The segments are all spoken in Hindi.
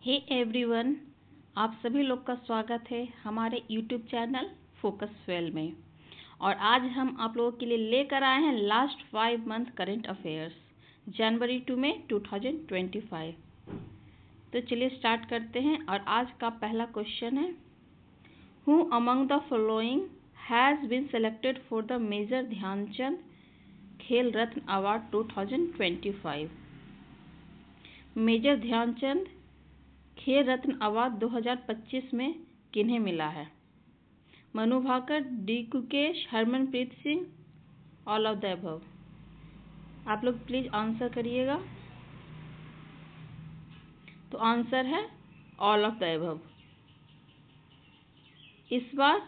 हे एवरीवन, आप सभी लोग का स्वागत है हमारे यूट्यूब चैनल फोकस फेल में। और आज हम आप लोगों के लिए लेकर आए हैं last 5 month current affairs January to May 2025। तो चलिए स्टार्ट करते हैं। और आज का पहला क्वेश्चन है, who among the following has been selected for the major Dhyan Chand Khel Ratna award 2025। Major Dhyan Chand Khel Ratna award 2025 में किन्हें मिला है? Manu Bhaker, D Gukesh, Harmanpreet Singh, all of the above. आप लोग प्लीज आंसर करिएगा। तो आंसर है ऑल ऑफ द अबव। इस बार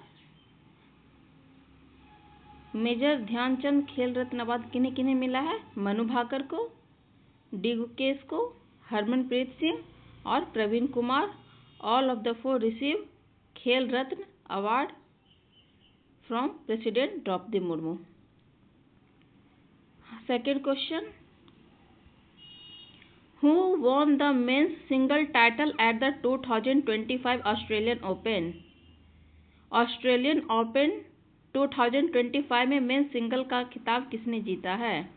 मेजर ध्यानचंद खेल रत्न अवार्ड किन्हें किन्हें मिला है? मनु भाकर को, डी गुकेश को, हरमनप्रीत सिंह और Praveen Kumar. All of the four receive Khel Ratna award from president Draupadi Murmu. Second question, who won the men's single title at the 2025 Australian Open? Australian Open 2025 में मेंस सिंगल का खिताब किसने जीता है?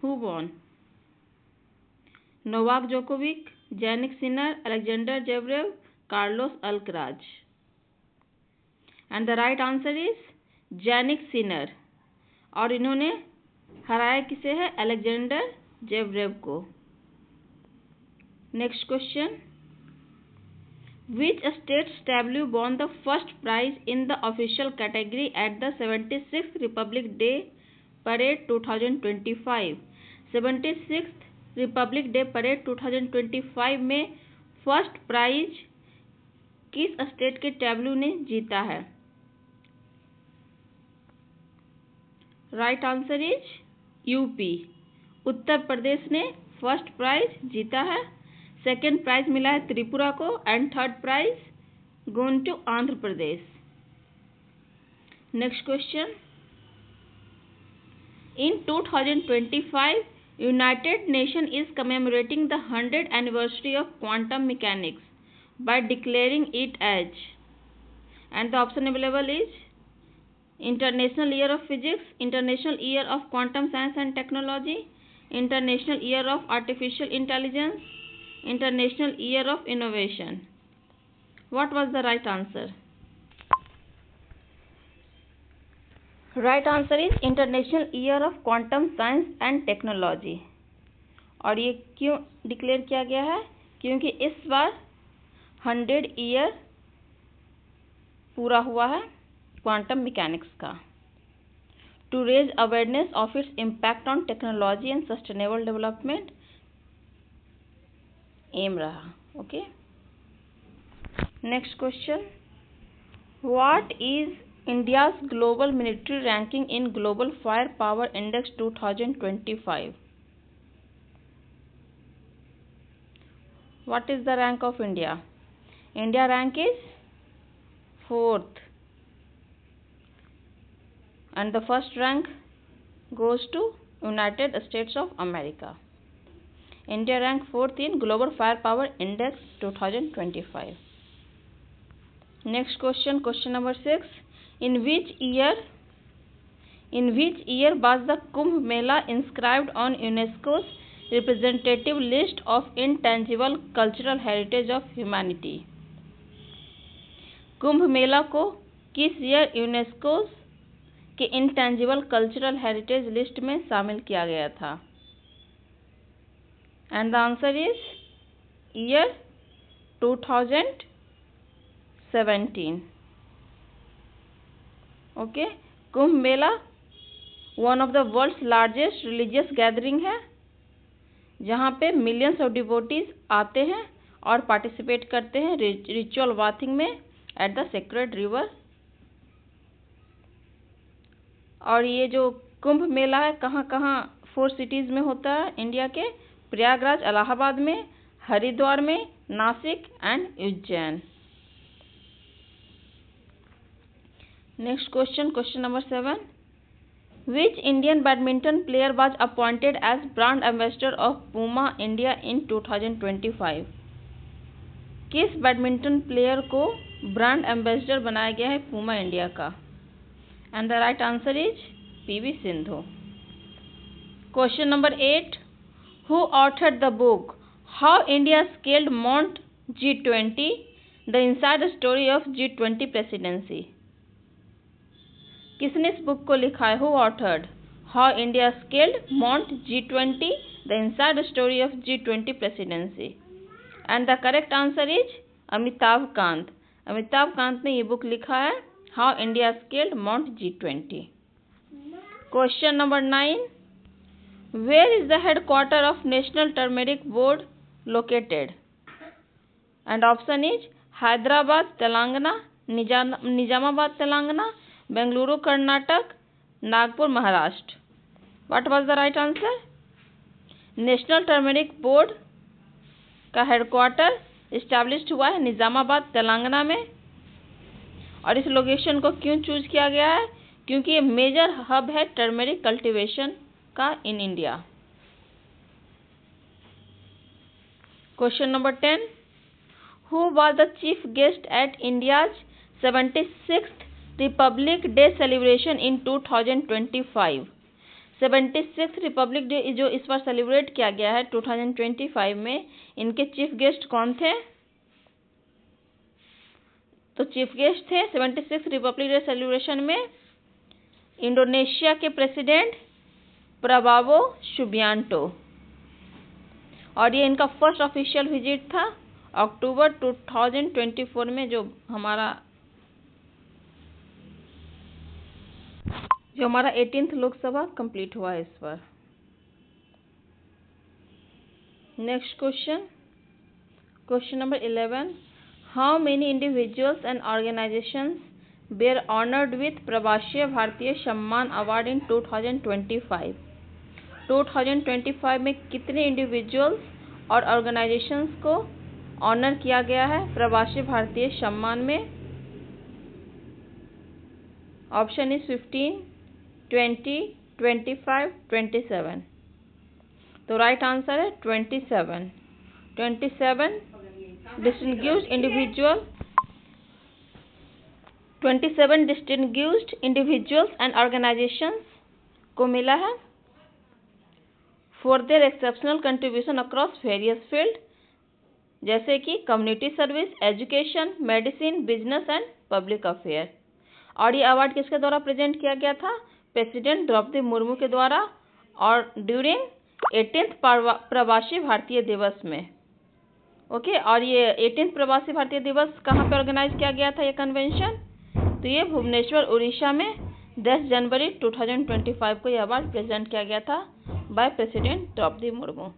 हु वॉन? Novak Djokovic, Jannik Sinner, Alexander Zverev, Carlos Alcaraz. And the right answer is Jannik Sinner. और इन्होंने हराया किसे है? अलेक्जेंडर जेवरेव को। Next question, which state tableau won the first prize in the official category at the 76th Republic Day parade 2025? 76th Republic Day parade 2025 में फर्स्ट प्राइज किस स्टेट के टैब्लू ने जीता है? Right answer is UP. Uttar Pradesh ने फर्स्ट प्राइज जीता है। सेकेंड प्राइज मिला है त्रिपुरा को and third prize going to Andhra Pradesh. Next question, in 2025 United Nations is commemorating the 100th anniversary of quantum mechanics by declaring it as, and the option available is International Year of Physics, International Year of Quantum Science and Technology, International Year of Artificial Intelligence, International Year of Innovation. What was the right answer? Right answer is international year of quantum science and technology. और ये क्यों डिक्लेयर किया गया है? क्योंकि इस बार 100 ईयर पूरा हुआ है क्वांटम मैकेनिक्स का। To raise awareness of its impact on technology and sustainable development aim रहा। Okay, next question, what is India's global military ranking in Global Firepower Index 2025? What is the rank of India? India rank is 4th and the first rank goes to United States of America. India rank 4th in Global Firepower Index 2025. Next question, question number 6. In which year was the Kumbh Mela inscribed on UNESCO's representative list of intangible cultural heritage of humanity? Kumbh Mela को किस ईयर यूनेस्को के इंटेंजिबल कल्चरल हेरिटेज लिस्ट में शामिल किया गया था? And the answer is year 2017। Okay, Kumbh Mela one of the world's largest religious gathering है, जहाँ पे मिलियंस ऑफ डिवोटीज आते हैं और पार्टिसिपेट करते हैं रिचुअल बाथिंग में एट द सेक्रेड रिवर। और ये जो कुंभ मेला है कहाँ कहाँ 4 सिटीज में होता है इंडिया के? प्रयागराज इलाहाबाद में, हरिद्वार में, Nashik and Ujjain. Next question, question number 7. Which Indian badminton player was appointed as brand ambassador of Puma India in 2025? किस बैडमिंटन प्लेयर को ब्रांड एम्बेसडर बनाया गया है पूमा इंडिया का? And the right answer is PV Sindhu. Question number 8, who authored the book how India scaled mount G20, the inside story of G20 presidency? किसने इस बुक को लिखा है? Who authored how India scaled mount G20, the inside story of G20 presidency? And the correct answer is Amitabh Kant. Amitabh Kant ने ये बुक लिखा है, how India scaled mount G20। Question number 9, where is the headquarter of national turmeric board located? And option is Hyderabad Telangana, Nizamabad Telangana, Bengaluru Karnataka, Nagpur Maharashtra. What was the right answer? National turmeric board का हेडक्वार्टर इस्टेब्लिश्ड हुआ है निजामाबाद तेलंगाना में। और इस लोकेशन को क्यों चूज किया गया है? क्योंकि ये मेजर हब है टर्मेरिक कल्टीवेशन का in India. Question number 10, who was the chief guest at India's 76th Republic day celebration in 2025? 76th Republic day जो इस बार सेलिब्रेट किया गया है 2025 में, इनके चीफ गेस्ट कौन थे? तो चीफ गेस्ट थे 76th रिपब्लिक डे सेलिब्रेशन में इंडोनेशिया के प्रेसिडेंट प्रबावो सुबियांटो। और ये इनका फर्स्ट ऑफिशियल विजिट था अक्टूबर 2024 में, जो हमारा 18th लोकसभा कंप्लीट हुआ है इस बार। Next question number 11, how many individuals and organisations were honoured with Pravasi Bharatiya सम्मान अवार्ड इन 2025? 2025 में कितने इंडिविजुअल्स और ऑर्गेनाइजेशंस को ऑनर किया गया है प्रवासी भारतीय सम्मान में? Option is 15, 20, 25, 27। तो राइट आंसर है 27। 27 डिस्टिंग्विश्ड इंडिविजुअल्स एंड ऑर्गेनाइजेशंस को मिला है for there exceptional contribution across various field, जैसे कि community service, education, medicine, business and public affair. और ये अवार्ड किसके द्वारा प्रेजेंट किया गया था? प्रेसिडेंट द्रौपदी मुर्मू के द्वारा, और ड्यूरिंग 18th प्रवासी भारतीय दिवस में। ओके, और ये 18th प्रवासी भारतीय दिवस कहाँ पे ऑर्गेनाइज किया गया था ये कन्वेंशन? तो ये भुवनेश्वर उड़ीसा में 10 जनवरी 2025 को ये अवार्ड प्रेजेंट किया गया था by president Draupadi Murmu.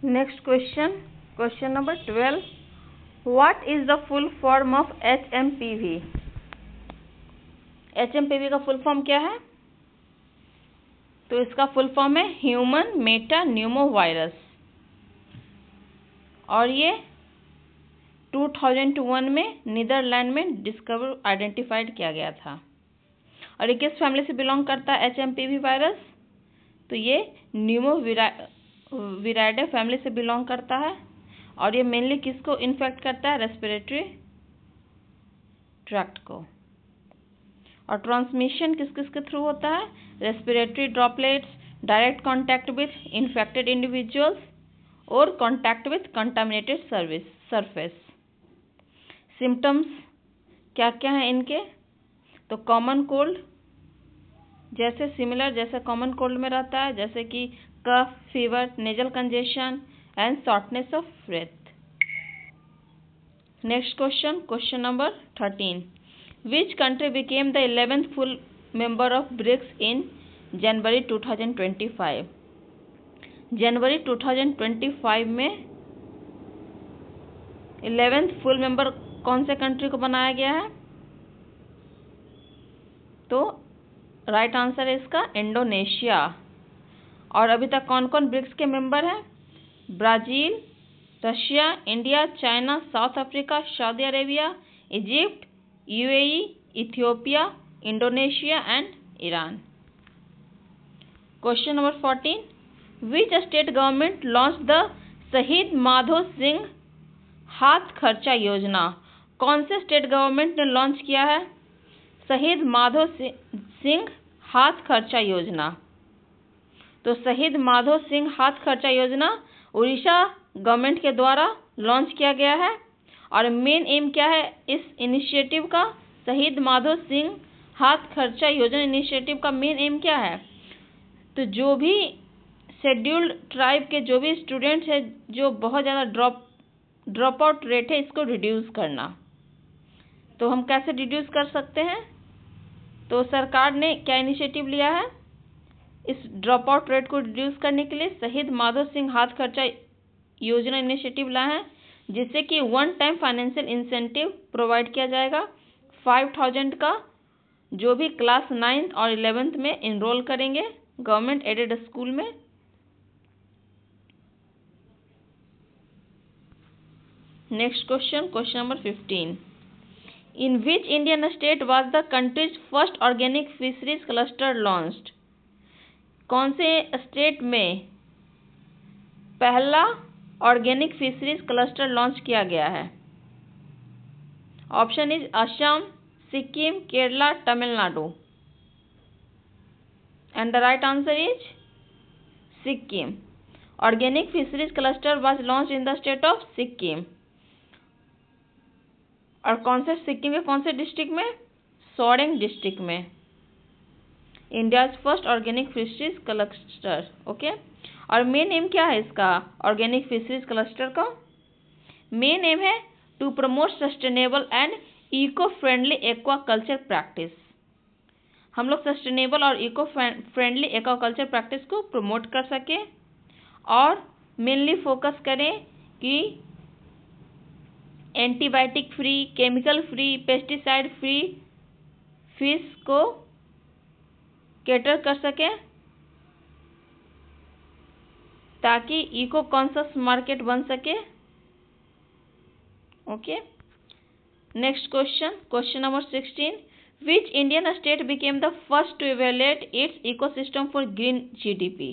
Next question number 12, what is the full form of HMPV? HMPV का फुल फॉर्म क्या है? तो इसका फुल फॉर्म है ह्यूमन मेटा न्यूमो वायरस, और ये 2001 में नीदरलैंड में डिस्कवर आइडेंटिफाइड किया गया था। और ये किस फैमिली से बिलोंग करता है HMPV वायरस? तो ये न्यूमोविराइडे फैमिली से बिलोंग करता है, और ये मेनली किसको इन्फेक्ट करता है? रेस्पिरेटरी ट्रैक्ट को। और ट्रांसमिशन किस किस के थ्रू होता है? Respiratory droplets, direct contact with infected individuals, और contact with contaminated surface. Symptoms क्या क्या हैं इनके? तो कॉमन कोल्ड जैसे कॉमन कोल्ड में रहता है, जैसे कि cough, fever, nasal congestion and shortness of breath. Next question number 13, which country became the 11th full member of BRICS in January 2025? जनवरी 2025 में 11th फुल मेंबर कौन से कंट्री को बनाया गया है? तो राइट आंसर है इसका इंडोनेशिया। और अभी तक कौन कौन ब्रिक्स के मेंबर हैं? Brazil, Russia, India, China, south Africa, Saudi Arabia, Egypt, UAE, Ethiopia, Indonesia and Iran. Question number 14, which state government launch the शहीद माधो सिंह हाथ खर्चा योजना कौन से स्टेट गवर्नमेंट ने लॉन्च किया है? शहीद माधो सिंह हाथ खर्चा योजना। तो शहीद माधो सिंह हाथ खर्चा योजना उड़ीसा गवर्नमेंट के द्वारा लॉन्च किया गया है। और मेन एम क्या है इस इनिशिएटिव का? शहीद माधो सिंह हाथ खर्चा योजना इनिशिएटिव का मेन एम क्या है? तो जो भी शेड्यूल्ड ट्राइब के जो भी स्टूडेंट्स हैं जो बहुत ज़्यादा ड्रॉप आउट रेट है इसको रिड्यूस करना। तो हम कैसे रिड्यूस कर सकते हैं? तो सरकार ने क्या इनिशिएटिव लिया है इस ड्रॉप आउट रेट को रिड्यूस करने के लिए? शहीद माधो सिंह हाथ खर्चा योजना इनिशिएटिव लाया है, जिससे कि one time financial incentive provide किया जाएगा 5000 का, जो भी क्लास 9th और 11th में इनरोल करेंगे गवर्नमेंट एडेड स्कूल में। Next question, question number 15। In which Indian state was the countries first organic fisheries cluster launched? कौन से स्टेट में पहला ऑर्गेनिक फिशरीज क्लस्टर लॉन्च किया गया है? Option is Assam, Sikkim, Kerala, Tamil Nadu. And the right answer is Sikkim. Organic fisheries cluster was launch in the state of Sikkim. और कौन से सिक्किम के कौन से डिस्ट्रिक्ट में? सोरेंग डिस्ट्रिक्ट में। India's first organic fisheries cluster. Okay. और मेन एम क्या है इसका ऑर्गेनिक फिशरीज क्लस्टर का? मेन एम है to promote sustainable and eco friendly aquaculture practice. हम लोग सस्टेनेबल और इको फ्रेंडली एक्वाकल्चर प्रैक्टिस को प्रमोट कर सकें और मेनली फोकस करें कि antibiotic free, chemical free, pesticide free fish को कैटर कर सकें ताकि इको कॉन्शियस मार्केट बन सके। Okay. Next question, question number 16। Which Indian state became the first to evaluate its ecosystem for green GDP?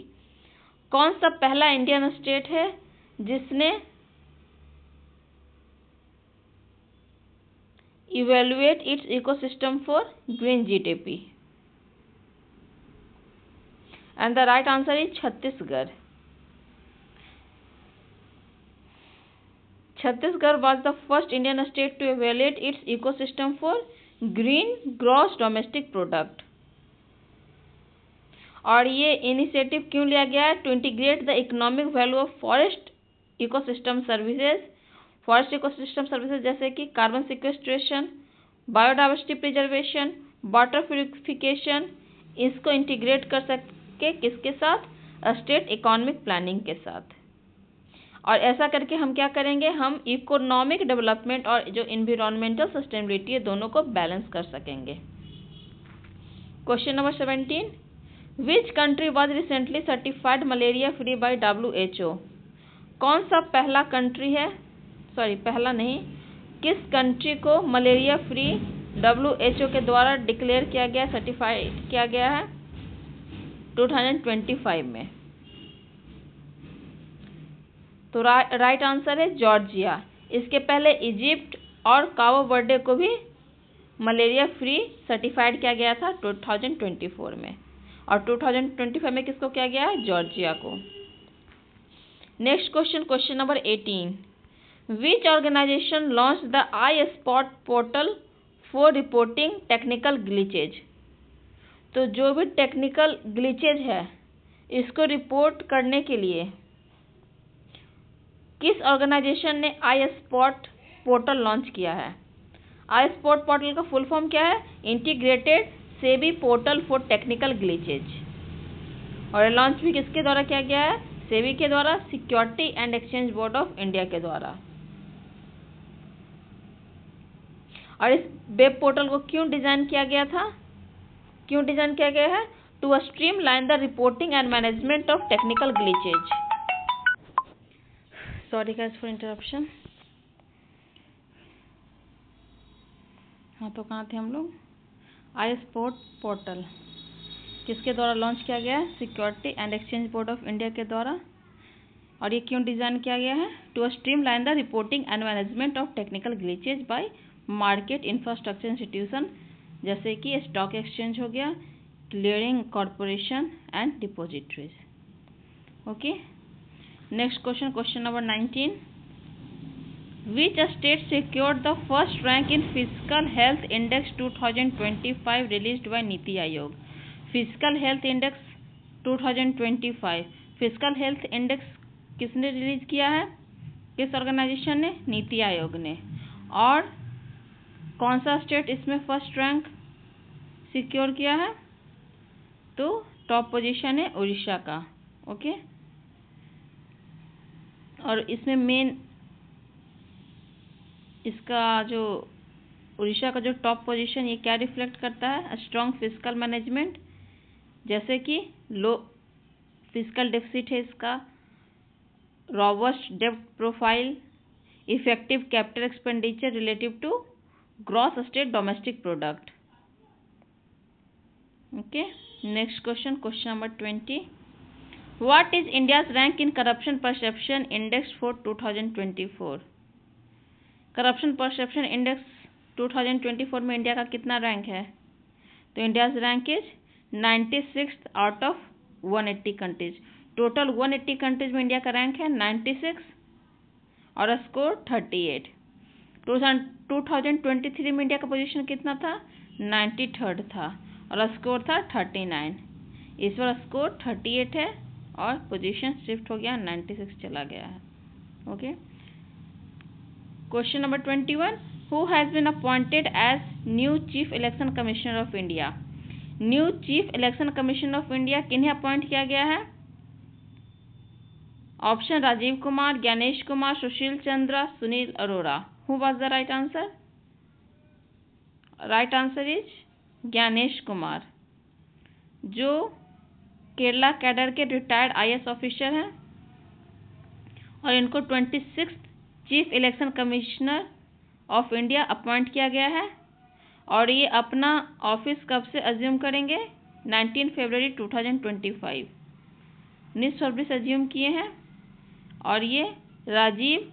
कौन सा पहला इंडियन स्टेट है जिसने evaluate its ecosystem for green GDP? And the right answer is Chhattisgarh. Chhattisgarh was the first Indian state to evaluate its ecosystem for green gross domestic product. और ये इनिशिएटिव क्यों लिया गया है? To integrate the economic value of forest ecosystem services. Forest ecosystem services जैसे कि carbon sequestration, biodiversity preservation, water purification, इसको इंटीग्रेट कर सके किसके साथ? स्टेट इकोनॉमिक प्लानिंग के साथ। और ऐसा करके हम क्या करेंगे? हम इकोनॉमिक डेवलपमेंट और जो इन्वायरमेंटल सस्टेनेबिलिटी है दोनों को बैलेंस कर सकेंगे। Question number 17। Which country was recently certified malaria free by WHO? कौन सा पहला कंट्री है, पहला नहीं, किस कंट्री को मलेरिया फ्री WHO के द्वारा डिक्लेयर किया गया, सर्टिफाइड किया गया है 2025 में? तो राइट आंसर है जॉर्जिया। इसके पहले इजिप्ट और काबो वर्डे को भी मलेरिया फ्री सर्टिफाइड किया गया था 2024 में, और 2025 में किसको किया गया है? जॉर्जिया को। Next question, question number 18। Which organisation launch the I spot portal for reporting technical glitches? तो जो भी टेक्निकल ग्लिचेज है इसको रिपोर्ट करने के लिए किस ऑर्गेनाइजेशन ने आई स्पॉट पोर्टल लॉन्च किया है? आई स्पॉट पोर्टल का फुल फॉर्म क्या है? Integrated SEBI portal for technical glitches. और ये लॉन्च भी किसके द्वारा किया गया है? सेबी के द्वारा, security and exchange board of India के द्वारा। और इस वेब पोर्टल को क्यों डिजाइन किया गया था? क्यों डिजाइन किया गया है? To streamline the reporting and management of technical glitches. Sorry guys for interruption. हाँ, तो कहाँ थे हम लोग? आई स्पॉट पोर्टल किसके द्वारा लॉन्च किया गया है? Security and exchange board of India के द्वारा। और ये क्यों डिज़ाइन किया गया है? To streamline the reporting and management of technical glitches by market infrastructure institution, जैसे कि स्टॉक एक्सचेंज हो गया, clearing corporation and depositories. Okay, next question, question number 19, which state secured the first rank in Fiscal Health Index 2025 released by NITI Aayog? Physical health index 2025, physical health index किसने रिलीज किया है? किस ऑर्गेनाइजेशन ने? नीति आयोग ने। और कौन सा स्टेट इसमें फर्स्ट रैंक सिक्योर किया है? तो टॉप पोजीशन है उड़ीसा का। ओके, और इसमें मेन इसका जो उड़ीसा का जो टॉप पोजीशन, ये क्या रिफ्लेक्ट करता है? स्ट्रॉन्ग फिजिकल मैनेजमेंट, जैसे कि लो फिजिकल डेफिसिट है इसका, रॉबस्ट डेब्ट profile, effective capital expenditure relative to gross state domestic product. Okay, next question, question number 20, what is India's rank in corruption perception index for 2024? Corruption perception index 2024 में इंडिया का कितना रैंक है? तो India's rank is 96 out of 180 countries. Total 180 countries में इंडिया का रैंक है 96 और स्कोर 38। 2023 में इंडिया का पोजीशन कितना था? 93rd था और स्कोर था 39। इस बार स्कोर 38 है और पोजीशन शिफ्ट हो गया, 96 चला गया है। Okay, question number 21, who has been appointed as new chief election commissioner of India? New chief election commissioner of India किन्हें अपॉइंट किया गया है? Option Rajiv Kumar, Gyanesh Kumar, Sushil Chandra, Sunil Arora. Who was the right answer? Right answer is Gyanesh Kumar, जो केरला कैडर के रिटायर्ड IAS ऑफिसर हैं और इनको 26th chief election commissioner of India appoint किया गया है। और ये अपना ऑफिस कब से अज्यूम करेंगे? 19 फरवरी 2025, 19 फरवरी से अज्यूम किए हैं और ये राजीव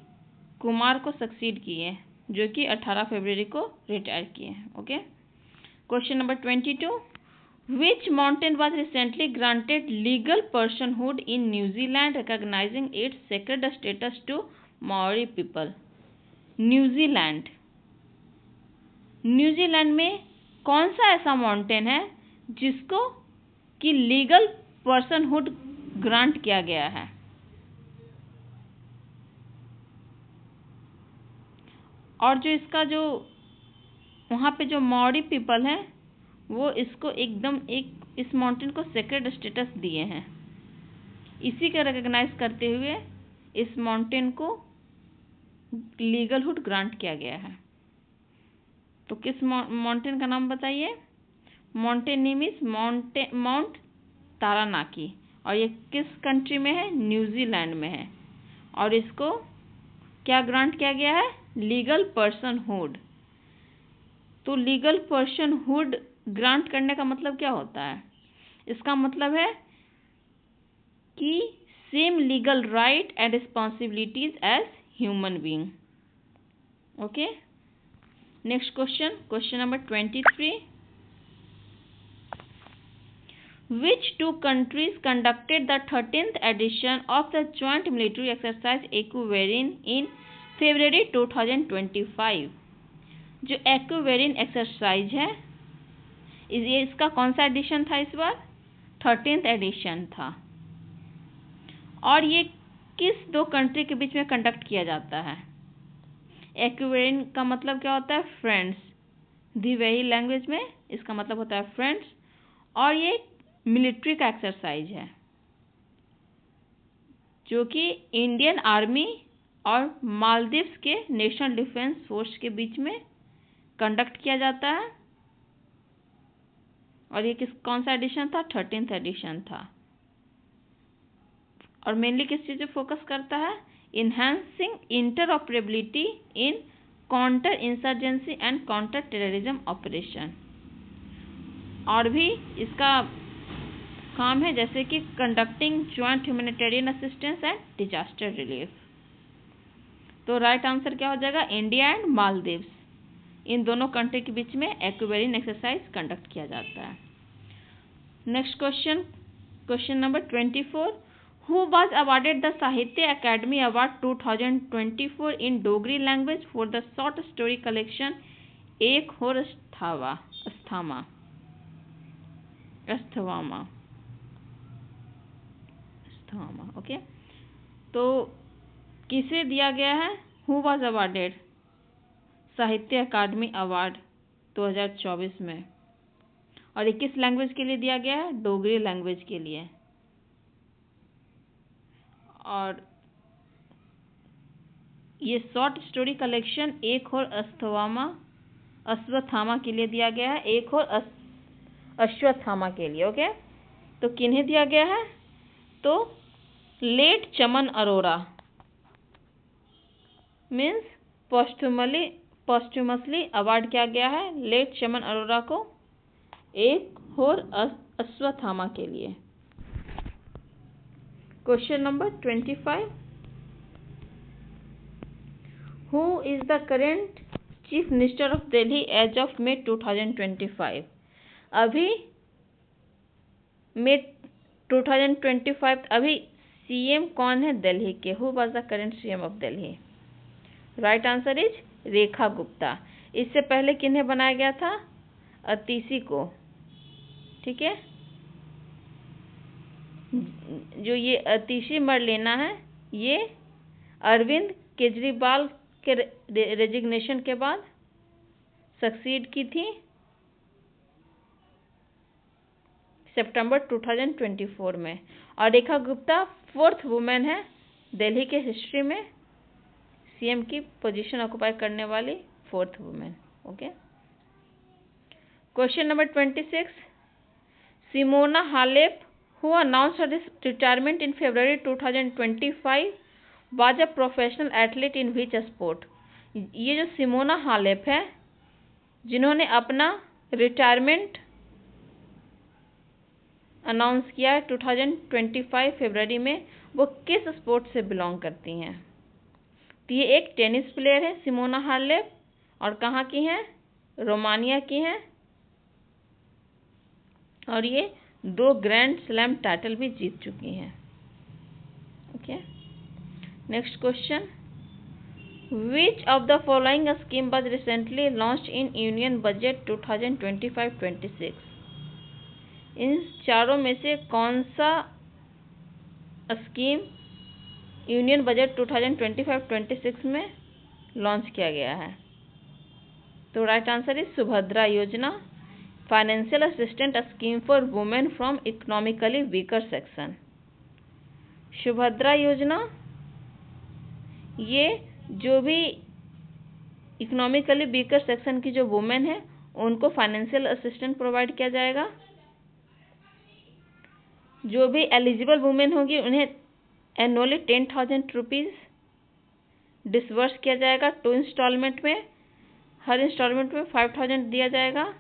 कुमार को सक्सीड किए हैं, जो कि 18 फरवरी को रिटायर किए हैं। Okay, question number 22, which mountain was recently granted legal personhood in New Zealand recognising its sacred status to Maori people? New Zealand, New Zealand में कौन सा ऐसा माउंटेन है जिसको कि लीगल पर्सनहुड ग्रांट किया गया है? और जो इसका जो वहाँ पे जो माओरी पीपल हैं वो इसको एकदम इस माउंटेन को सेक्रेड स्टेटस दिए हैं। इसी का रिकॉग्नाइज करते हुए इस माउंटेन को लीगलहुड ग्रांट किया गया है। तो किस माउंटेन का नाम बताइए? माउंटेन नेम इज माउंट तारानाकी और ये किस कंट्री में है? न्यूजीलैंड में है। और इसको क्या ग्रांट किया गया है? Legal personhood. तो लीगल पर्सनहुड ग्रांट करने का मतलब क्या होता है? इसका मतलब है कि same legal right and responsibilities as human being. Okay, next question, question number 23, which two countries conducted the 13th edition of the joint military exercise Equatorial in February 2025? जो एक्वेरियन एक्सरसाइज है इसका कौन सा एडिशन था? इस बार 13th एडिशन था। और ये किस दो कंट्री के बीच में कंडक्ट किया जाता है? एक्वेरियन का मतलब क्या होता है? फ्रेंड्स। दिवेही लैंग्वेज में इसका मतलब होता है फ्रेंड्स। और ये मिलिट्री का एक्सरसाइज है जो कि इंडियन आर्मी और मालदीव्स के नेशनल डिफेंस फोर्स के बीच में कंडक्ट किया जाता है। और ये कौन सा एडिशन था? 13th एडिशन था। और मेनली किस चीज़ पे फोकस करता है? Enhancing interoperability in counter insurgency and counter terrorism operation. और भी इसका काम है, जैसे कि conducting joint humanitarian assistance and disaster relief. तो राइट आंसर क्या हो जाएगा? इंडिया एंड मालदीव्स, इन दोनों कंट्री के बीच में एक्वेरियन एक्सरसाइज कंडक्ट किया जाता है। Next question, question number 24, who was awarded the Sahitya Akademi award 2024 in Dogri language for the short story collection Ek Aur अस्थवामा। Okay, तो किसे दिया गया है? हु वाज अवार्डेड साहित्य अकादमी अवार्ड 2024 में, और ये किस लैंग्वेज के लिए दिया गया है? डोगरी लैंग्वेज के लिए। और ये शॉर्ट स्टोरी कलेक्शन एक और अश्वत्थामा के लिए दिया गया है, एक और अश्वत्थामा के लिए। ओके, तो किन्हें दिया गया है? तो लेट चमन अरोड़ा मीन्स पोस्टुमसली अवार्ड किया गया है लेट चमन अरोड़ा को एक और अश्वत्थामा के लिए। Question number 25, who is the current chief minister of Delhi as of May 2025? अभी May 2025 अभी सीएम कौन है दिल्ली के? Who was the current CM of Delhi? Right answer is Rekha Gupta. इससे पहले किन्हें बनाया गया था? अतीशी को। ठीक है, जो ये अतीशी मरलेना है, ये अरविंद केजरीवाल के रेजिग्नेशन के बाद सक्सीड की थी सितंबर 2024 में। और रेखा गुप्ता 4th वुमेन है दिल्ली के हिस्ट्री में सीएम की पोजीशन ऑक्युपाई करने वाली 4th women. Okay, question number 26, Simona Halep who announced her retirement in February 2025 was a professional athlete in which sport? ये जो सिमोना हालेप है, जिन्होंने अपना रिटायरमेंट अनाउंस किया है 2025 फरवरी में, वो किस स्पोर्ट से बिलोंग करती हैं? तो ये एक टेनिस प्लेयर है सिमोना हालेप, और कहाँ की हैं? रोमानिया की हैं, और ये 2 ग्रैंड स्लैम टाइटल भी जीत चुकी हैं। Okay, next question, which of the following scheme was recently launched in union budget 2025-26? इन चारों में से कौन सा स्कीम यूनियन बजट 2025-26 में लॉन्च किया गया है? तो राइट आंसर इज सुभद्रा योजना, financial assistant scheme for women from economically weaker section. Subhadra योजना, ये जो भी इकोनॉमिकली वीकर सेक्शन की जो वुमेन है, उनको फाइनेंशियल असिस्टेंट प्रोवाइड किया जाएगा। जो भी एलिजिबल वुमेन होगी उन्हें एनुअली 10,000 रुपीज़ डिसवर्स किया जाएगा 2 इंस्टॉलमेंट में। हर इंस्टॉलमेंट में 5,000 दिया जाएगा,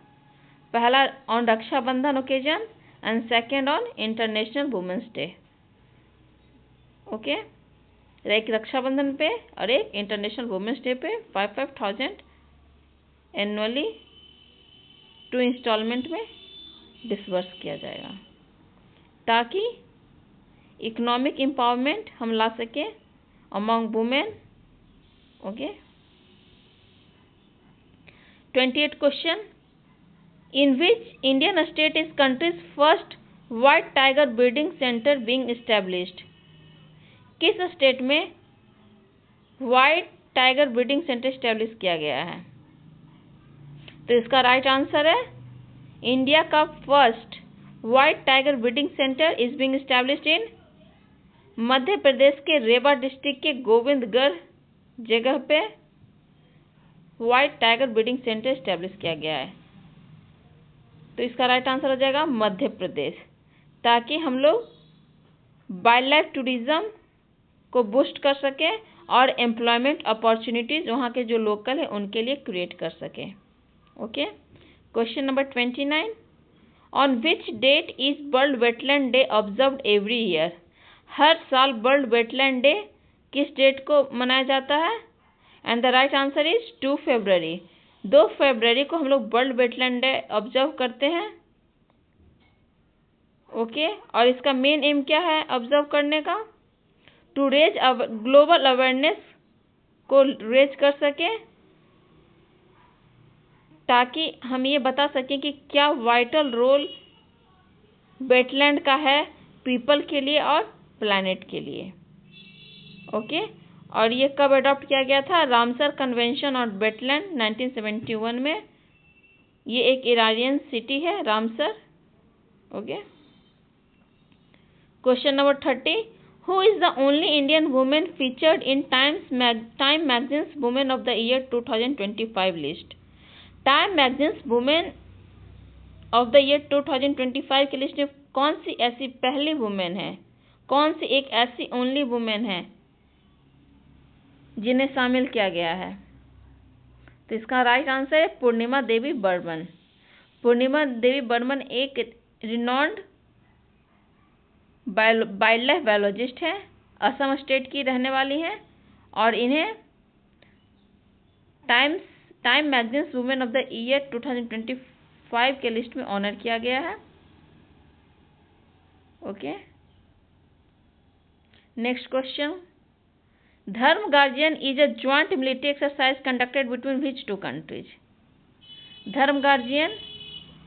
पहला on Raksha Bandhan occasion and second on international women's day. Okay, एक रक्षाबंधन पे और एक इंटरनेशनल वुमेन्स डे पे 5,000 एनुअली 2 इंस्टॉलमेंट में डिसवर्स किया जाएगा, ताकि इकोनॉमिक एम्पावरमेंट हम ला सकें among women. Okay, 28 question, in which Indian state is country's first white tiger breeding centre being established? किस स्टेट में white tiger breeding centre establish किया गया है? तो इसका राइट आंसर है इंडिया का first white tiger breeding centre is being established in Madhya Pradesh के रेवा डिस्ट्रिक्ट के गोविंदगढ़ जगह पे white tiger breeding centre establish किया गया है। तो इसका राइट आंसर हो जाएगा मध्य प्रदेश, ताकि हम लोग वाइल्ड लाइफ टूरिज्म को बूस्ट कर सकें और एम्प्लॉयमेंट अपॉर्चुनिटीज़ वहाँ के जो लोकल है उनके लिए क्रिएट कर सकें। Okay, question number 29, on which date is World Wetland Day observed every year? हर साल वर्ल्ड वेटलैंड डे किस डेट को मनाया जाता है? And the right answer is 2 February. 2 फरवरी को हम लोग वर्ल्ड वेटलैंड डे ऑब्जर्व करते हैं। ओके, और इसका मेन एम क्या है ऑब्जर्व करने का? टू रेज ग्लोबल अवेयरनेस को रेज कर सके, ताकि हम ये बता सकें कि क्या वाइटल रोल वेटलैंड का है पीपल के लिए और प्लैनेट के लिए। ओके, और ये कब अडॉप्ट किया गया था? रामसर कन्वेंशन ऑन वेटलैंड 1971 में। ये एक इरानियन सिटी है Ramsar. Okay, question number 30, who is the only Indian women featured in time magazines women of the year 2025 list? Time magazines women of the year 2025 की लिस्ट में कौन सी ऐसी पहली वुमेन है, कौन सी एक ऐसी ओनली वुमेन है जिन्हें शामिल किया गया है? तो इसका राइट आंसर है पूर्णिमा देवी बर्मन। पूर्णिमा देवी बर्मन एक रिनॉन्ड वाइल्ड लाइफ बायोलॉजिस्ट है, असम स्टेट की रहने वाली हैं, और इन्हें time magazines women of the year 2025 के लिस्ट में ऑनर किया गया है। ओके, नेक्स्ट क्वेश्चन, धर्म guardian is a joint military exercise conducted between which 2 countries? धर्म गार्जियन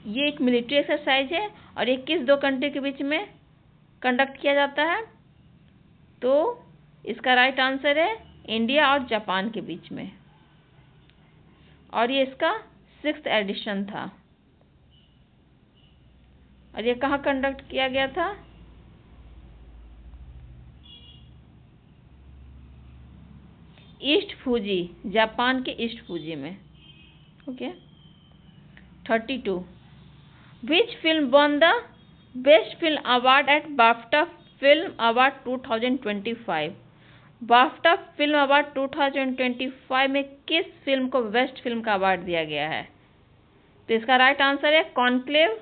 ये एक मिलिट्री एक्सरसाइज है और ये किस 2 कंट्री के बीच में कंडक्ट किया जाता है? तो इसका राइट आंसर है इंडिया और जापान के बीच में, और ये इसका 6th एडिशन था। और ये कहाँ कंडक्ट किया गया था? ईस्ट फूजी, जापान के ईस्ट फूजी में। Okay, 32, which film one the best film award eight BAFTA film award 2025? BAFTA film award 2025 में किस फिल्म को बेस्ट फिल्म का अवार्ड दिया गया है? तो इसका राइट आंसर है कॉन्क्लेव।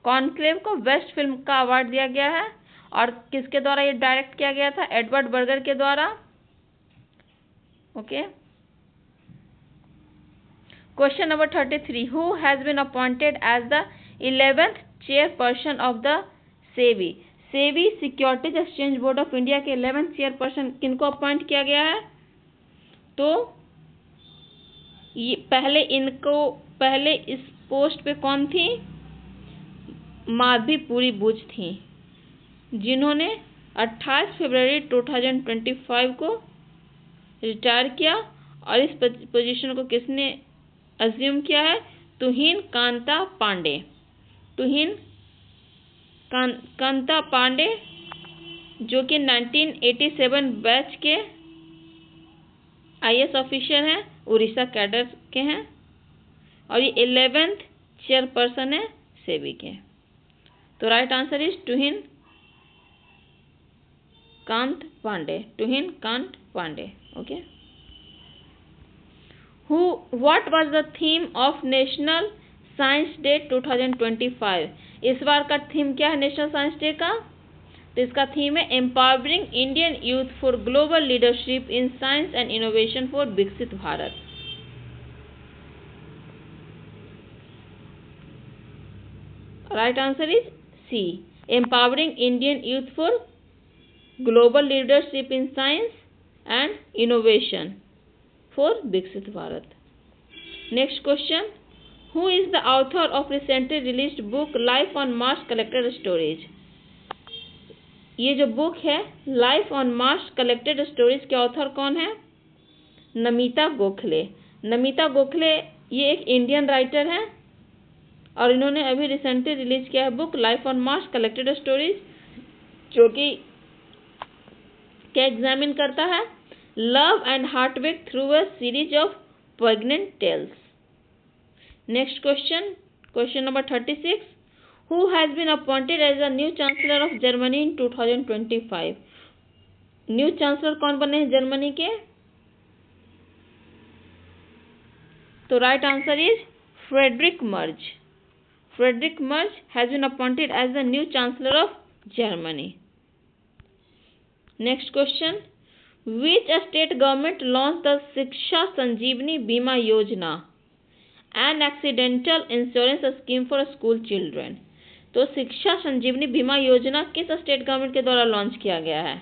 कॉन्क्लेव को बेस्ट फिल्म का अवार्ड दिया गया है, और किसके द्वारा ये डायरेक्ट किया गया था? एडवर्ड बर्गर के द्वारा। Okay, question number 33, who has been appointed as the 11th chairperson of the SEBI? SEBI securities exchange board of India के 11th चेयरपर्सन किनको अपॉइंट किया गया है? तो ये पहले इस पोस्ट पे कौन थी? माधवी पुरी बुच थी, जिन्होंने 28 फरवरी 2025 को रिटायर किया, और इस पोजीशन को किसने अज्यूम किया है? तुहिन कांता पांडे। तुहिन कांता पांडे, जो कि 1987 बैच के IAS ऑफिसर हैं, उड़ीसा कैडर के हैं, और ये 11th चेयरपर्सन है सेबी के। तो right answer is Tuhin Kanta Pandey. Tuhin Kanta Pandey. Okay, what was the theme of national science day 2025? इस बार का थीम क्या है नेशनल साइंस डे का? तो इसका थीम है empowering Indian youth for global leadership in science and innovation for Viksit Bharat. Right answer is C, empowering Indian youth for global leadership in science and innovation for Viksit Bharat. Next question, who is the author of recently released book life on Mars collected stories? ये जो बुक है Life on Mars collected stories के ऑथर कौन है? नमिता गोखले। नमिता गोखले ये एक इंडियन राइटर हैं, और इन्होंने अभी रिसेंटली रिलीज किया है book life on Mars collected stories, जो कि क्या एग्जामिन करता है? Love and heartbreak through a series of poignant tales. Next question, question number 36, who has been appointed as a new chancellor of Germany in 2025? New chancellor कौन बने हैं जर्मनी के? तो right answer is Friedrich Merz. Friedrich Merz has been appointed as the new Chancellor of Germany. Next question. Which state government launched the Shiksha Sanjeevani Bima Yojana, an accidental insurance scheme for school children? तो शिक्षा संजीवनी बीमा योजना किस स्टेट गवर्नमेंट के द्वारा लॉन्च किया गया है?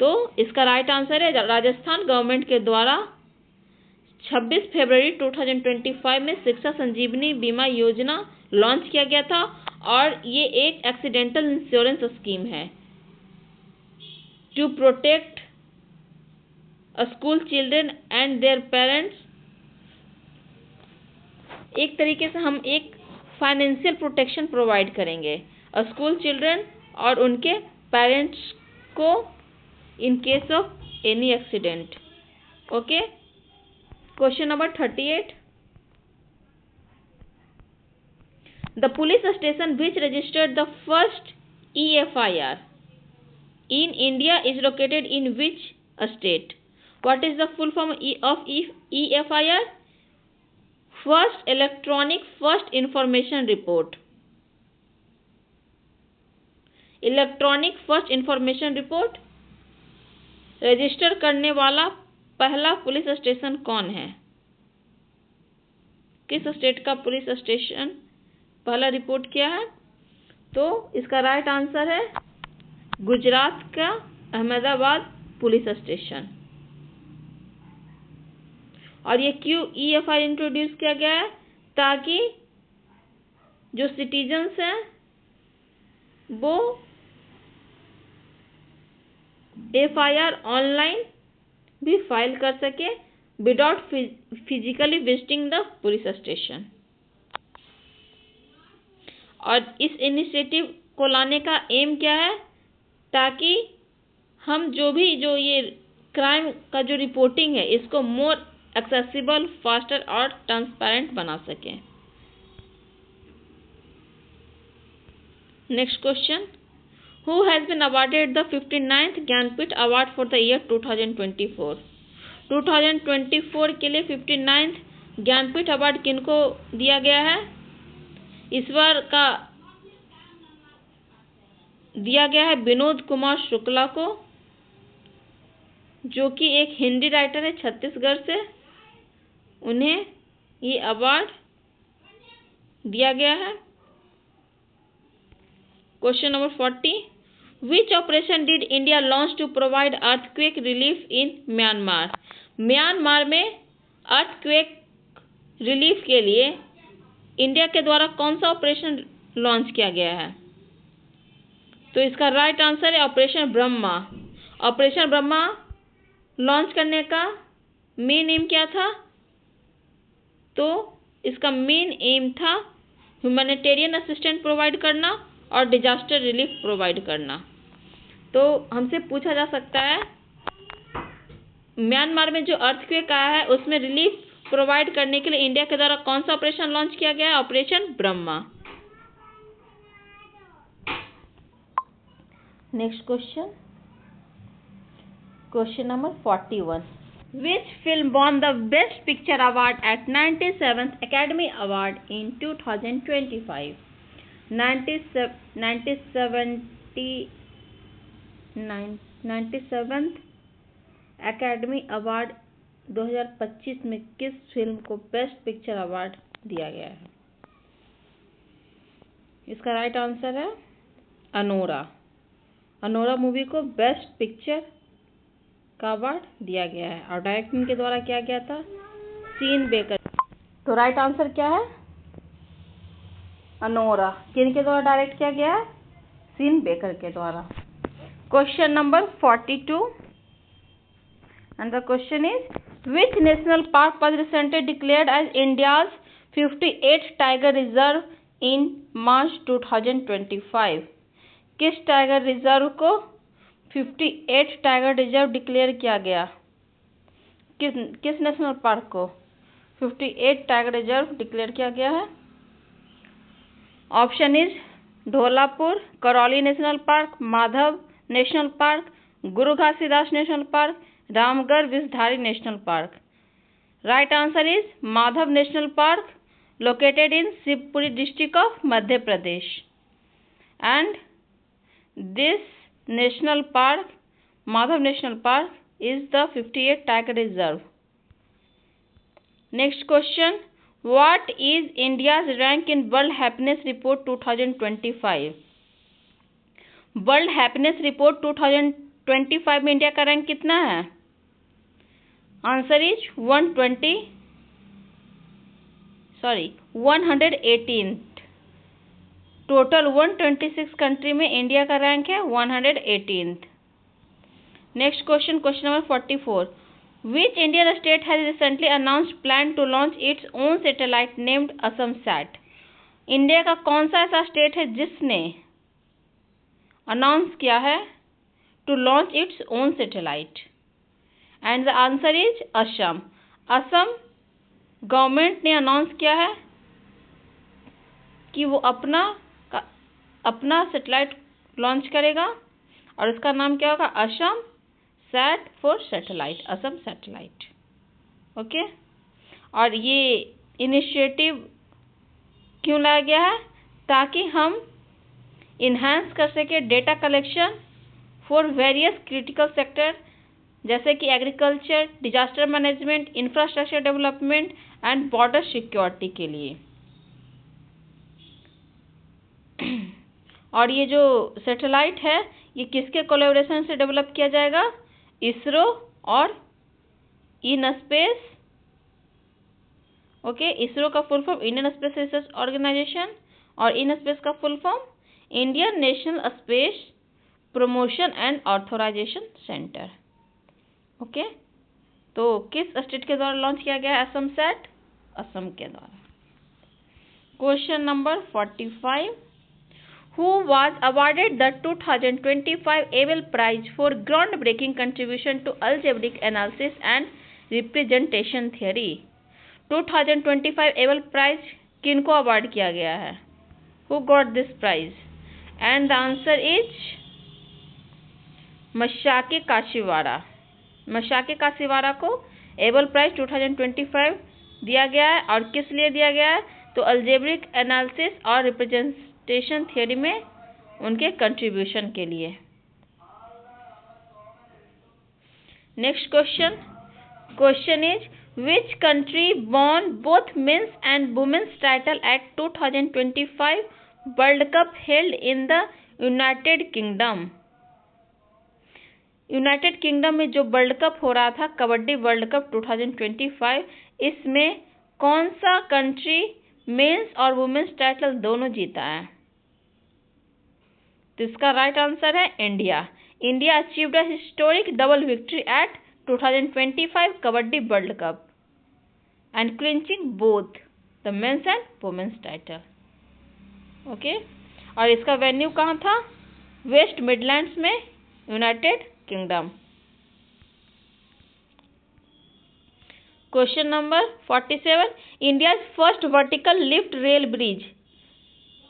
तो इसका राइट आंसर है राजस्थान गवर्नमेंट के द्वारा 26 फरवरी 2025 में शिक्षा संजीवनी बीमा योजना लॉन्च किया गया था और ये एक एक्सीडेंटल इंश्योरेंस स्कीम है to protect school children and their parents. एक तरीके से हम एक फाइनेंशियल प्रोटेक्शन प्रोवाइड करेंगे स्कूल चिल्ड्रन और उनके पेरेंट्स को in case of any accident. Okay, question number 38. The police station which registered the first EFIR in India is located in which state? What is the full form of EFIR? First Electronic First Information Report. Electronic first information report register करने वाला पहला पुलिस स्टेशन कौन है? किस स्टेट का पुलिस स्टेशन पहला रिपोर्ट किया है? तो इसका राइट आंसर है गुजरात का अहमदाबाद पुलिस स्टेशन। और ये क्यों EFI इंट्रोड्यूस किया गया है? ताकि जो सिटीजन्स हैं वो FIR ऑनलाइन भी फाइल कर सके without physically visiting the police station. और इस इनिशिएटिव को लाने का एम क्या है? ताकि हम जो ये क्राइम का जो रिपोर्टिंग है इसको मोर एक्सेसिबल, फास्टर और ट्रांसपेरेंट बना सकें। Next question. Who has been awarded the 59th Jnanpith award for the year 2024? 2024 के लिए 59th ज्ञानपीठ अवार्ड किनको दिया गया है? इस बार का दिया गया है विनोद कुमार शुक्ला को, जो कि एक हिंदी राइटर है छत्तीसगढ़ से। उन्हें ये अवार्ड दिया गया है। Question number 40. Which operation did India launch to provide earthquake relief in Myanmar? Myanmar में अर्थक्वेक रिलीफ के लिए इंडिया के द्वारा कौन सा ऑपरेशन लॉन्च किया गया है? तो इसका राइट आंसर है operation Brahma. Operation Brahma launch करने का मेन एम क्या था? तो इसका मेन एम था ह्यूमैनिटेरियन असिस्टेंट प्रोवाइड करना और डिजास्टर रिलीफ प्रोवाइड करना। तो हमसे पूछा जा सकता है म्यांमार में जो अर्थक्वेक आया है उसमें रिलीफ प्रोवाइड करने के लिए इंडिया के द्वारा कौन सा ऑपरेशन लॉन्च किया गया है? Operation Brahma. Next question, question number 41. Which film won the Best Picture Award at 97th Academy Award in 2025? 97th academy award 2025 में किस फिल्म को बेस्ट पिक्चर अवार्ड दिया गया है? इसका राइट आंसर है अनोरा। अनोरा मूवी को बेस्ट पिक्चर का अवार्ड दिया गया है और डायरेक्टिंग के द्वारा किया गया था सीन बेकर। तो राइट आंसर क्या है? अनोरा। किन के द्वारा डायरेक्ट किया गया है? सीन बेकर के द्वारा। Question number 42. And the question is, which national park was recently declared as India's 58th Tiger Reserve in March 2025? किस टाइगर रिजर्व को 58th टाइगर रिजर्व डिक्लेयर किया गया? किस नेशनल पार्क को 58th टाइगर रिजर्व डिक्लेयर किया गया है? Option is Dholpur, Karauli national park, Madhav national park, Guru Ghasidas national park, Ramgarh Vishdhari national park. Right answer is Madhav national park located in Shivpuri district of Madhya Pradesh. And this national park, Madhav National Park, is the 58th Tiger Reserve. Next question. What is India's rank in World Happiness Report 2025? World Happiness Report 2025 में इंडिया का रैंक कितना है? Answer is 118th. Total 126 country में इंडिया का रैंक है 118th. Next question, question number 44. Which Indian state has recently announced plan to launch its own satellite named AsamSat? India का कौन सा ऐसा स्टेट है जिसने अनाउंस किया है to launch its own satellite? And the answer is Assam. Assam government ने अनाउंस किया है कि वो अपना सैटेलाइट लॉन्च करेगा और उसका नाम क्या होगा? Assam sat for satellite, Assam satellite. Okay. और ये इनिशिएटिव क्यों लाया गया है? ताकि हम इन्हांस कर सके data collection for various critical sector जैसे कि agriculture, disaster management, infrastructure development and border security के लिए. और ये जो सैटेलाइट है ये किसके कोलैबोरेशन से डेवलप किया जाएगा? इसरो और इनस्पेस. ओके. इसरो का full form Indian space research organisation और इनस्पेस का full form Indian national space promotion and authorisation centre. Okay. तो किस स्टेट के द्वारा लॉन्च किया गया है असम सैट? असम के द्वारा. Question number 45. Who was awarded the 2025 Abel Prize for groundbreaking contribution to algebraic analysis and representation theory? 2025 Abel Prize किनको अवार्ड किया गया है? Who got this prize? And the answer is मशाके काशीवाड़ा. मशाके काशीवाड़ा को एबल प्राइज 2025 दिया गया है. और किस लिए दिया गया है? तो अल्जेब्रिक एनालिसिस और रिप्रेजेंटेशन थियोरी में उनके कंट्रीब्यूशन के लिए. Next question. Question is which country won both men's and women's title at 2025 world cup held in the United Kingdom? United Kingdom में जो वर्ल्ड कप हो रहा था, कबड्डी वर्ल्ड कप 2025, इसमें कौन सा कंट्री मेंस और वुमेन्स टाइटल दोनों जीता है? तो इसका राइट आंसर है India. India achieved a historic double victory at 2025 kabaddi world cup and clinching both the men's and women's title. Okay. और इसका वेन्यू कहाँ था? वेस्ट मिडलैंड्स में, United Kingdom. Question number 47. India's first vertical lift rail bridge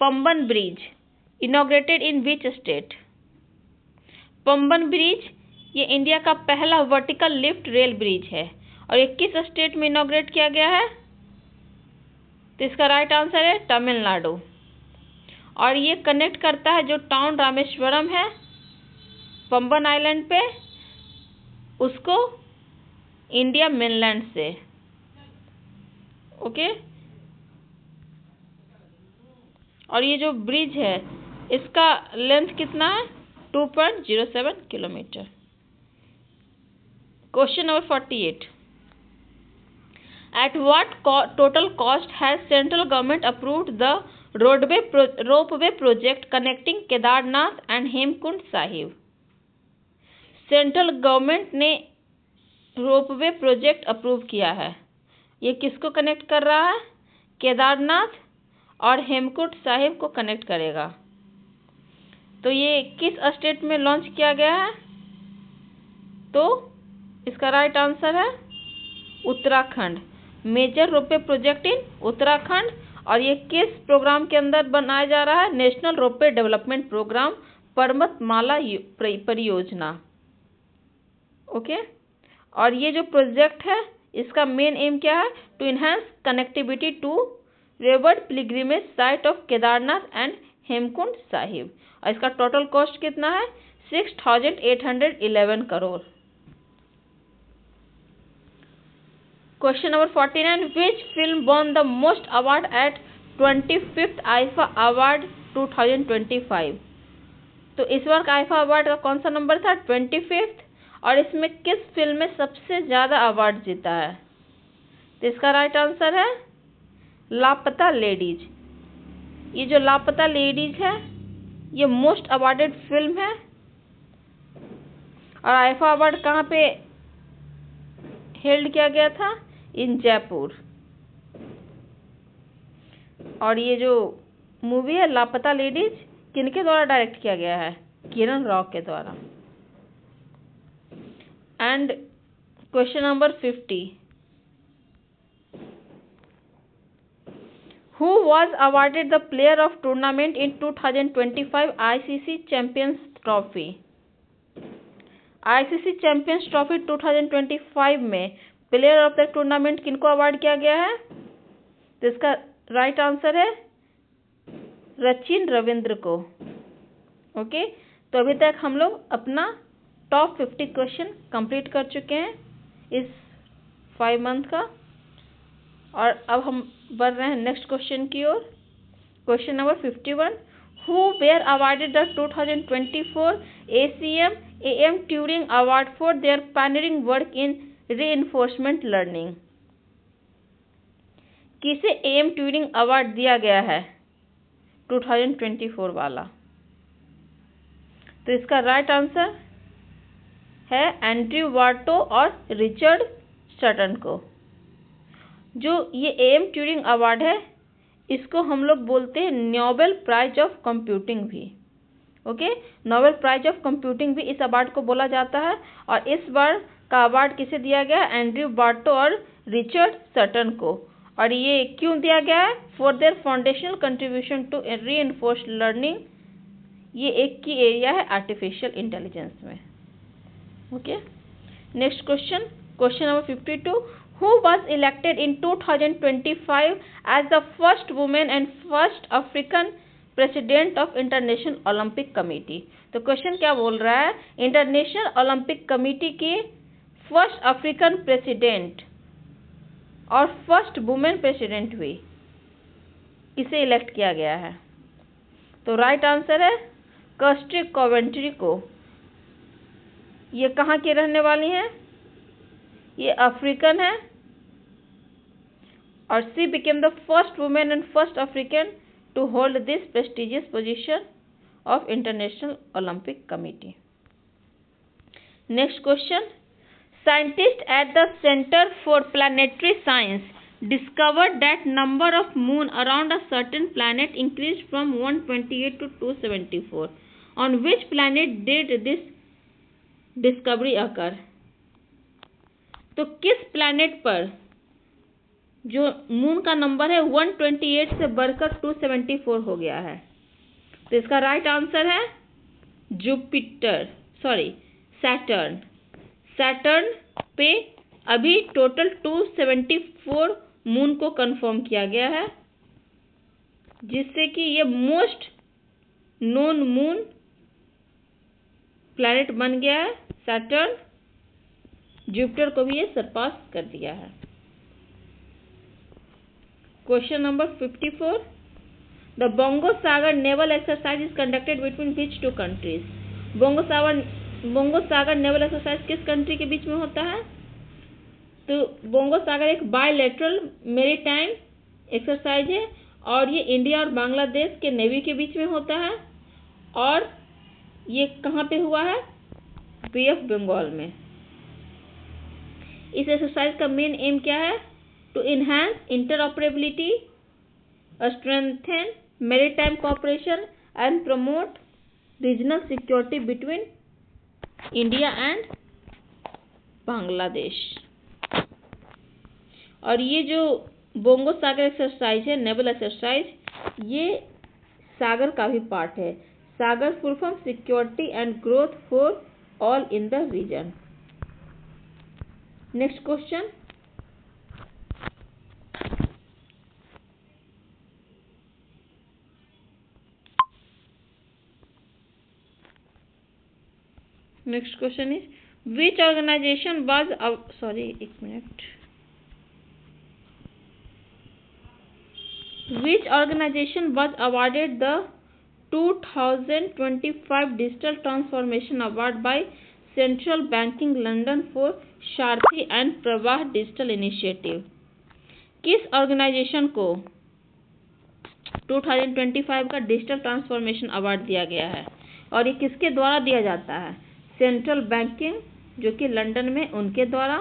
Pamban bridge inaugurated in which state? Pamban bridge ये इंडिया का पहला वर्टिकल लिफ्ट रेल ब्रिज है और ये किस स्टेट में इनॉग्रेट किया गया है? तो इसका राइट आंसर है तमिलनाडु. और ये कनेक्ट करता है जो टाउन रामेश्वरम है पंबन आइलैंड पे, उसको इंडिया मेनलैंड से. ओके. और ये जो ब्रिज है इसका लेंथ कितना है? 2.07 kilometre. Question number 48. At what total cost has central government approved the ropeway project connecting Kedarnath and Hemkund Sahib? Central government ने रोपवे प्रोजेक्ट अप्रूव किया है. ये किसको कनेक्ट कर रहा है? केदारनाथ और हेमकुंड साहिब को कनेक्ट करेगा. तो ये किस स्टेट में लॉन्च किया गया है? तो इसका राइट आंसर है Uttarakhand. Major ropeway project in Uttarakhand. और ये किस प्रोग्राम के अंदर बनाया जा रहा है? नेशनल रोपवे डेवलपमेंट प्रोग्राम पर्वतमाला परियोजना. ओके. और ये जो प्रोजेक्ट है इसका मेन एम क्या है? To enhance connectivity to favoured pilgrimage site of Kedarnath and Hemkund Sahib. और इसका टोटल कॉस्ट कितना है? 6,811 crore. Question number 49, which film won the most award at 25th IIFA award 2025? तो इस बार का आईफा अवार्ड का कौन सा नंबर था? 25th। और इसमें किस फिल्म में सबसे ज़्यादा अवार्ड जीता है? तो इसका राइट आंसर है लापता लेडीज। ये जो लापता लेडीज है ये मोस्ट अवार्डेड फिल्म है। और आईफा अवार्ड कहाँ पे हेल्ड किया गया था? इन जयपुर। और ये जो मूवी है लापता लेडीज किनके द्वारा डायरेक्ट किया गया है? किरण राव के द्वारा। And question number 50, Who was awarded the player of tournament in 2025 ICC Champions Trophy? ICC Champions Trophy 2025 में प्लेयर ऑफ द टूर्नामेंट किनको अवार्ड किया गया है? तो इसका राइट आंसर है सचिन रविंद्र को। ओके, तो अभी तक हम लोग अपना टॉप 50 क्वेश्चन कंप्लीट कर चुके हैं इस 5 मंथ का। और अब हम बढ़ रहे हैं नेक्स्ट क्वेश्चन की ओर। Question number 51, who were awarded the 2024 ACM AM Turing award for their pioneering work in reinforcement learning? किसे AM ट्यूरिंग अवार्ड दिया गया है 2024 वाला? तो इसका राइट आंसर है एंड्रयू वार्टो और रिचर्ड सटन को। जो ये AM ट्यूरिंग अवार्ड है इसको हम लोग बोलते हैं नोबेल प्राइज ऑफ कंप्यूटिंग भी। Okay, Nobel prize of computing भी इस अवार्ड को बोला जाता है। और इस बार का अवार्ड किसे दिया गया? एंड्रयू वार्टो और रिचर्ड सटन को। और ये क्यों दिया गया है? For their foundational contribution to reinforced learning. ये एक की एरिया है आर्टिफिशियल इंटेलिजेंस में। Okay, next question, question number 52, who was elected in 2025 as the first woman and first African president of International Olympic Committee? तो क्वेश्चन क्या बोल रहा है? इंटरनेशनल ओलंपिक कमेटी की फर्स्ट अफ्रीकन प्रेसिडेंट और फर्स्ट वुमेन प्रेसिडेंट हुई, किसे इलेक्ट किया गया है? तो राइट आंसर है कर्स्टी कॉवेंट्री को। ये कहाँ की रहने वाली हैं? ये अफ्रीकन है। और she became the first women and first African to hold this prestigious position of International Olympic Committee. Next question, scientist at the centre for planetary science discovered that number of moon around a certain planet increased from 128 to 274. On which planet did this discovery occur? तो किस प्लैनेट पर जो मून का नंबर है 128 से बढ़कर 274 हो गया है? तो इसका राइट आंसर है सैटर्न। सैटर्न पे अभी टोटल 274 मून को कंफर्म किया गया है, जिससे कि ये मोस्ट नोन मून प्लैनेट बन गया है सैटर्न। जुपिटर को भी ये सरपास कर दिया है। Question number 54, the Bongo Sagar naval exercise is conducted between which two countries? Bongo Sagar naval exercise किस कंट्री के बीच में होता है? तो बोंगो सागर एक बायलैटरल मैरीटाइम एक्सरसाइज है और ये इंडिया और बांग्लादेश के नेवी के बीच में होता है। और ये कहाँ पे हुआ है? बे ऑफ बंगाल में। इस एक्सरसाइज का मेन एम क्या है? To enhance interoperability, strengthen maritime cooperation and promote regional security between India and Bangladesh. और ये जो बोंगो सागर एक्सरसाइज है, नेवल एक्सरसाइज, ये सागर का भी पार्ट है। SAGAR full form security and growth for all in the region. Next question, next question is which organisation was Which organization was awarded the 2025 Digital Transformation Award by Central Banking London for Sharthi and Prabha Digital Initiative? किस ऑर्गेनाइजेशन को 2025 का डिजिटल ट्रांसफॉर्मेशन अवार्ड दिया गया है और ये किसके द्वारा दिया जाता है? सेंट्रल बैंकिंग जो कि लंदन में उनके द्वारा,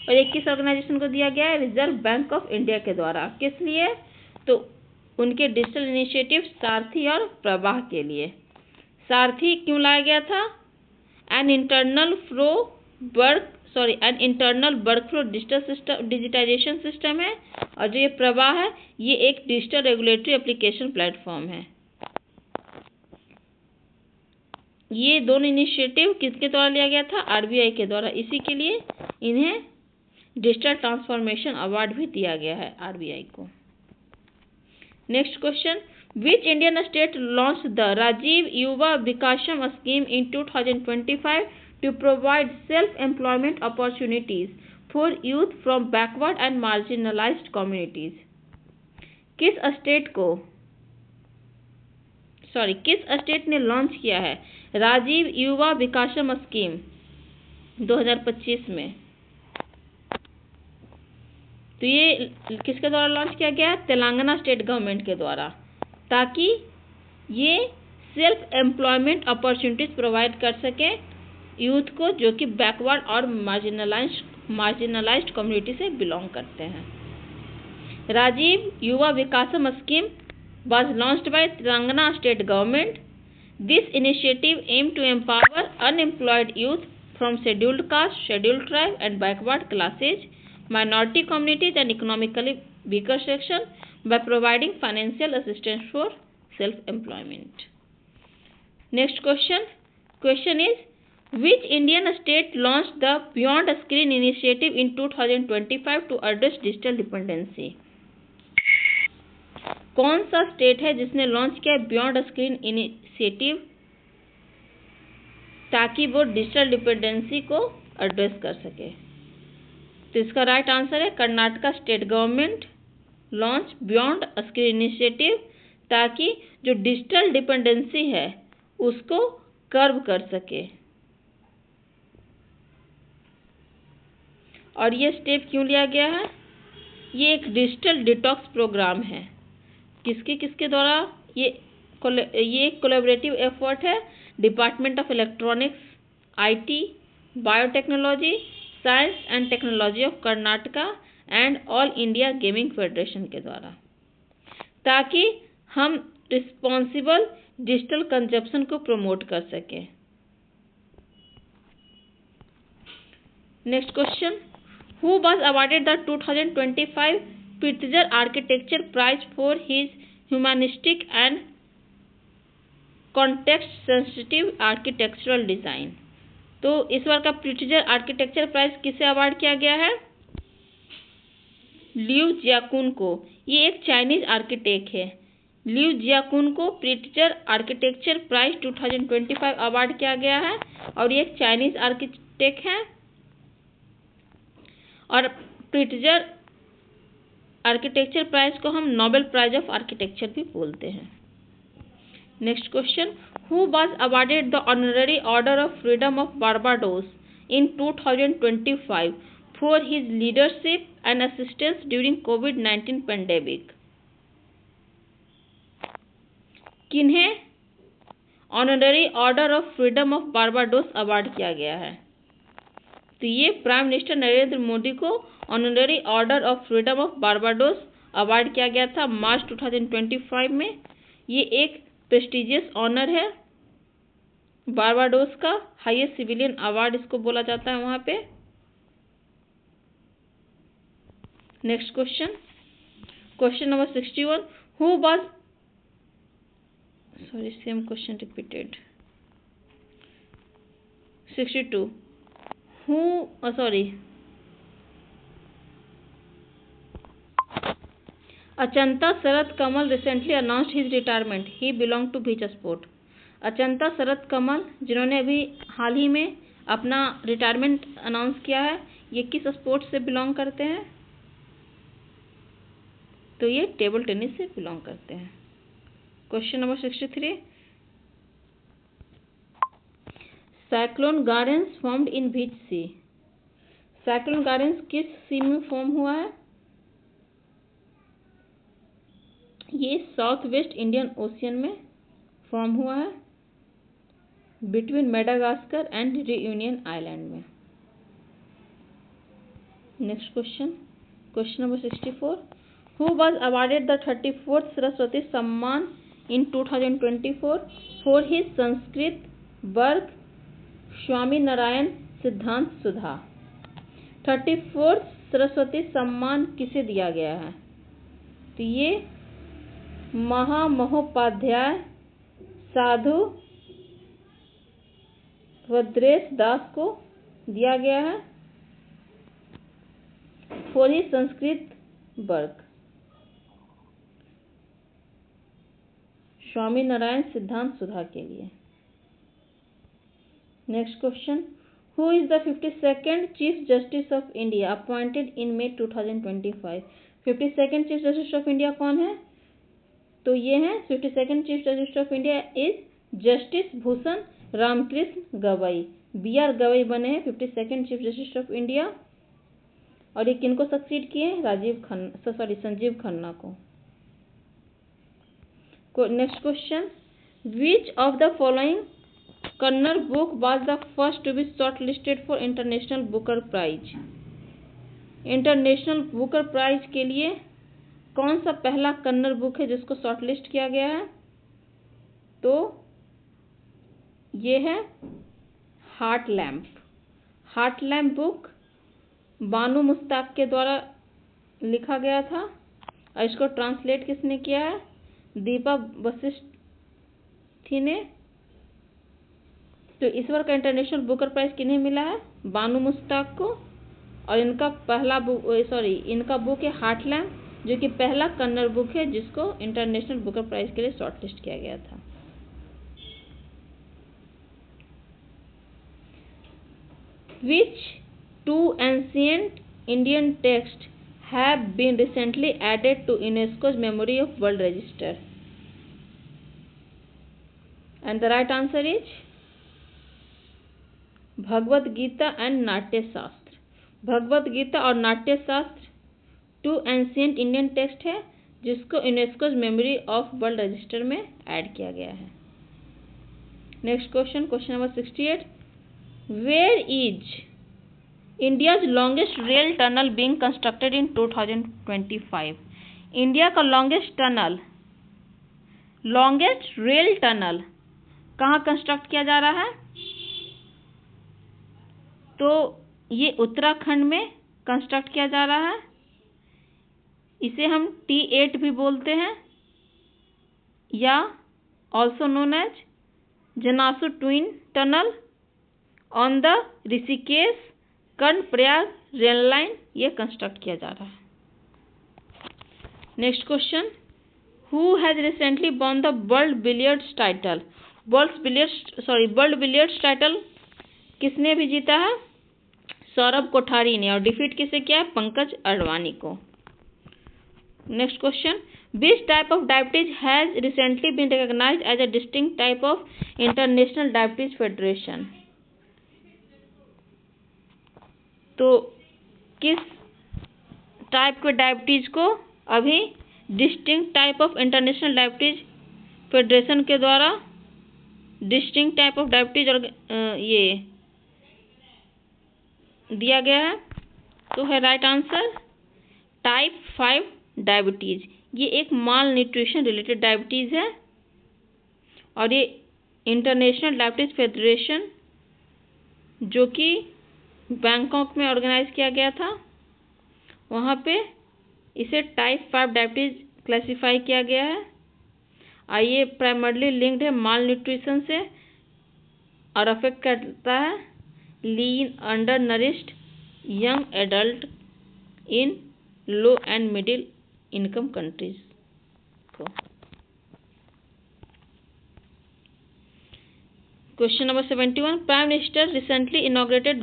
और ये किस ऑर्गेनाइजेशन को दिया गया है? रिजर्व बैंक ऑफ इंडिया के द्वारा। किस लिए? तो उनके डिजिटल इनिशिएटिव सारथी और प्रवाह के लिए। सारथी क्यों लाया गया था? An internal workflow digitisation system है, और जो ये प्रवाह है ये एक डिजिटल रेगुलेटरी एप्लीकेशन प्लेटफॉर्म है। ये दोनों इनिशिएटिव किसके द्वारा लिया गया था? आरबीआई के द्वारा। इसी के लिए इन्हें डिजिटल ट्रांसफॉर्मेशन अवार्ड भी दिया गया है आरबीआई को। Next question, which Indian state launch the Rajiv Yuva Vikasam scheme in 2025 to provide self-employment opportunities for youth from backward and marginalized communities? किस स्टेट ने लॉन्च किया है राजीव युवा विकासम स्कीम 2025 में? तो ये किसके द्वारा लॉन्च किया गया है? तेलंगाना स्टेट गवर्नमेंट के द्वारा, ताकि ये सेल्फ एम्प्लॉयमेंट अपॉर्चुनिटीज प्रोवाइड कर सके यूथ को जो कि बैकवर्ड और मार्जिनलाइज्ड कम्युनिटी से बिलोंग करते हैं। Rajiv Yuva Vikasam scheme was launched by Telangana state government. This initiative aimed to empower unemployed youth from scheduled caste, scheduled tribe and backward classes, minority communities and economically weaker section by providing financial assistance for self-employment. Next question is, which Indian state launched the Beyond Screen initiative in 2025 to address digital dependency? कौन सा स्टेट है जिसने लॉन्च किया बियॉन्ड स्क्रीन इनिशिएटिव ताकि वो डिजिटल डिपेंडेंसी को एड्रेस कर सके? तो इसका राइट आंसर है Karnataka state government launch beyond screen initiative ताकि जो डिजिटल डिपेंडेंसी है उसको कर्व कर सके। और ये स्टेप क्यों लिया गया है? ये एक डिजिटल डिटॉक्स प्रोग्राम है। किसके द्वारा? ये एक कोलैबोरेटिव एफर्ट है department of electronics, IT, biotechnology, science and technology of Karnataka and all India gaming federation के द्वारा, ताकि हम रिस्पॉन्सिबल डिजिटल कंजप्शन को प्रमोट कर सकें। Next question, who was awarded the 2025 Pritzker Architecture Prize for his humanistic and context-sensitive architectural design? तो इस बार का प्रिट्जर आर्किटेक्चर प्राइज किसे अवार्ड किया गया है? लियू जियाकुन को। ये एक चाइनीज आर्किटेक्ट है। लियू जियाकुन को प्रिट्जर आर्किटेक्चर प्राइज 2025 अवार्ड किया गया है और ये एक चाइनीज आर्किटेक्ट है। और प्रिट्जर आर्किटेक्चर प्राइज को हम नोबेल प्राइज ऑफ आर्किटेक्चर भी बोलते हैं। Next question, who was awarded the honorary order of freedom of Barbados in 2025 for his leadership and assistance during कोविड-19 पेंडेमिक? किन्हें honorary order of freedom of Barbados award किया गया है? तो ये प्राइम मिनिस्टर नरेंद्र मोदी को honorary order of freedom of Barbados award किया गया था मार्च 2025 में। ये एक प्रेस्टिजियस ऑनर है, बारबाडोस का हाईएस्ट सिविलियन अवार्ड इसको बोला जाता है वहां पे। Next question number 61, who was same question repeated. 62, Achanta Sarath Kamal recently announced his retirement. He belonged to which sport? Achanta Sharath Kamal जिन्होंने अभी हाल ही में अपना रिटायरमेंट अनाउंस किया है। ये किस स्पोर्ट से बिलोंग करते हैं? तो ये टेबल टेनिस से बिलोंग करते हैं। Question number 63, cyclone Garance formed in which sea? Cyclone Garance किस सी में फॉर्म हुआ है? ये साउथ वेस्ट इंडियन ओशियन में फॉर्म हुआ है, between Madagascar and Reunion island में। Next question, question number 64, who was awarded the 34th Saraswati Samman in 2024 for his Sanskrit work Swami Narayan Siddhant Sudha? 34th Saraswati सम्मान किसे दिया गया है? तो ये महामहोपाध्याय साधु भद्रेश दास को दिया गया है for his Sanskrit work, Swami Narayan Siddhant Sudha के लिए। Next question, who is the 52nd chief justice of India appointed in May 2025? 52nd chief justice of India कौन है? तो ये हैं 52nd chief justice of India is justice Bhushan Ramkrishna Gavai. BR Gavai बने हैं 52nd chief justice of India. और ये किनको सक्सीड किए? संजीव खन्ना को। Next question, which of the following Kannada book was the first to be short listed for international Booker prize? International Booker prize के लिए कौन सा पहला कन्नड़ बुक है जिसको शॉर्ट लिस्ट किया गया है? तो ये है Heart Lamp. Heart Lamp book Banu Mushtaq के द्वारा लिखा गया था और इसको ट्रांसलेट किसने किया है? दीपा वशिष्ठ ने। तो इस बार का इंटरनेशनल बुकर प्राइज किन्हें मिला है? बानू मुश्ताक को। और इनका पहला इनका बुक है हार्ट लैम्प, जो कि पहला कन्नड़ बुक है जिसको इंटरनेशनल बुकर प्राइज के लिए शॉर्टलिस्ट किया गया था। Which two ancient Indian texts have been recently added to UNESCO's Memory of World Register? And the right answer is Bhagavad Gita and Natya Shastra. Bhagavad Gita और नाट्य शास्त्र 2 एंशिएंट इंडियन टेक्स्ट है जिसको UNESCO memory of world register में ऐड किया गया है। Next question, question number 68, where is India's longest rail tunnel being constructed in 2025? India का लॉन्गेस्ट रेल टनल कहाँ कंस्ट्रक्ट किया जा रहा है? तो ये उत्तराखंड में कंस्ट्रक्ट किया जा रहा है। इसे हम T8 भी बोलते हैं या also known as Janasu twin tunnel on the Rishikesh Karnaprayag rail line, ये कंस्ट्रक्ट किया जा रहा है। Next question, who has recently won the world billiards title? World billiards title किसने भी जीता है? सौरभ कोठारी ने। और डिफीट किसे किया है? पंकज अडवाणी को। Next question, which type of diabetes has recently been recognised as a distinct type of International Diabetes Federation? तो किस टाइप के डायबिटीज को अभी distinct type of International Diabetes Federation के द्वारा डिस्टिंक्ट टाइप ऑफ डायबिटीज और ये दिया गया है? तो है राइट आंसर टाइप 5 डायबिटीज। ये एक माल न्यूट्रिशन रिलेटेड डायबिटीज है और ये इंटरनेशनल डायबिटीज फेडरेशन जो कि बैंकॉक में ऑर्गेनाइज किया गया था, वहाँ पे इसे टाइप 5 डायबिटीज क्लासिफाई किया गया है। और ये प्राइमरली लिंक्ड है माल न्यूट्रिशन से और अफेक्ट करता है lean under nourished young adult in low and middle income countries को। Question number 71, prime minister recently inaugurated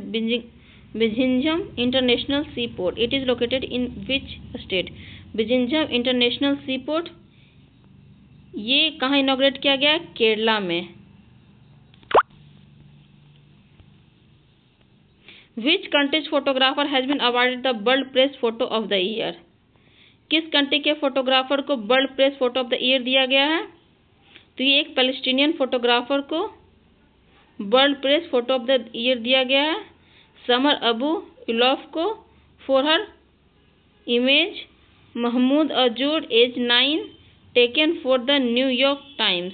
Vizhinjam international sea port, it is located in which state? Vizhinjam international sea port ये कहाँ इनॉग्रेट किया गया है? केरला में। Which country's photographer has been awarded the world press photo of the year? किस कंट्री के फोटोग्राफर को world press photo of the year दिया गया है? तो ये एक पैलेस्टीनियन फोटोग्राफर को world press photo of the year दिया गया है, समर अबू इलॉफ को, for her image Mahmoud Ajjour age 9 taken for the New York Times.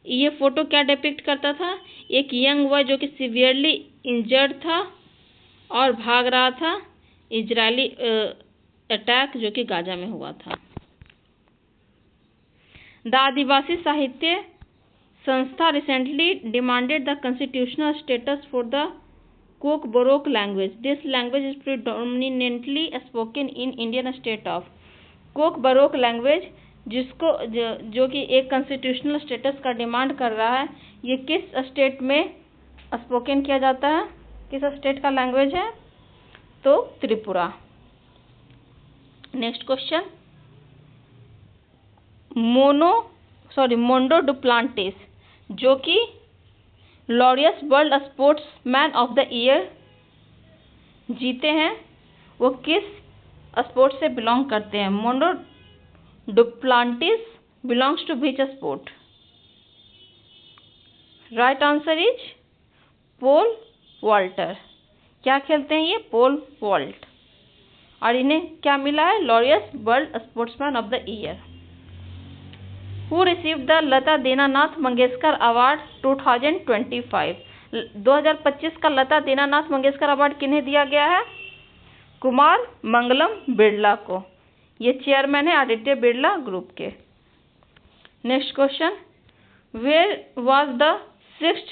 ये फोटो क्या डिपिक्ट करता था? एक यंग बॉय जो कि सीवियरली इंजर्ड था और भाग रहा था इजरायली अटैक जो कि गाजा में हुआ था। द आदिवासी साहित्य संस्था recently demanded the constitutional status for the Kokborok language. This language is predominantly spoken in Indian state of. Kokborok language जिसको जो कि एक कॉन्स्टिट्यूशनल स्टेटस का डिमांड कर रहा है, ये किस स्टेट में स्पोकन किया जाता है? किस स्टेट का लैंग्वेज है? तो Tripura. Next question, Mondo Duplantis जो कि Laureus World Sportsman of the Year जीते हैं, वो किस स्पोर्ट से बिलोंग करते हैं? Mondo Duplantis belongs to which sport? Right answer is pole vaulter. क्या खेलते हैं ये? Pole vault. और इन्हें क्या मिला है? Laureus World Sportsman of the Year. Who received the Lata Dinanath Mangeshkar award 2025? 2025 का लता दीनानाथ मंगेशकर अवार्ड किन्हें दिया गया है? कुमार मंगलम बिरला को। ये चेयरमैन है आदित्य बिरला ग्रुप के। Next question, where was the 6th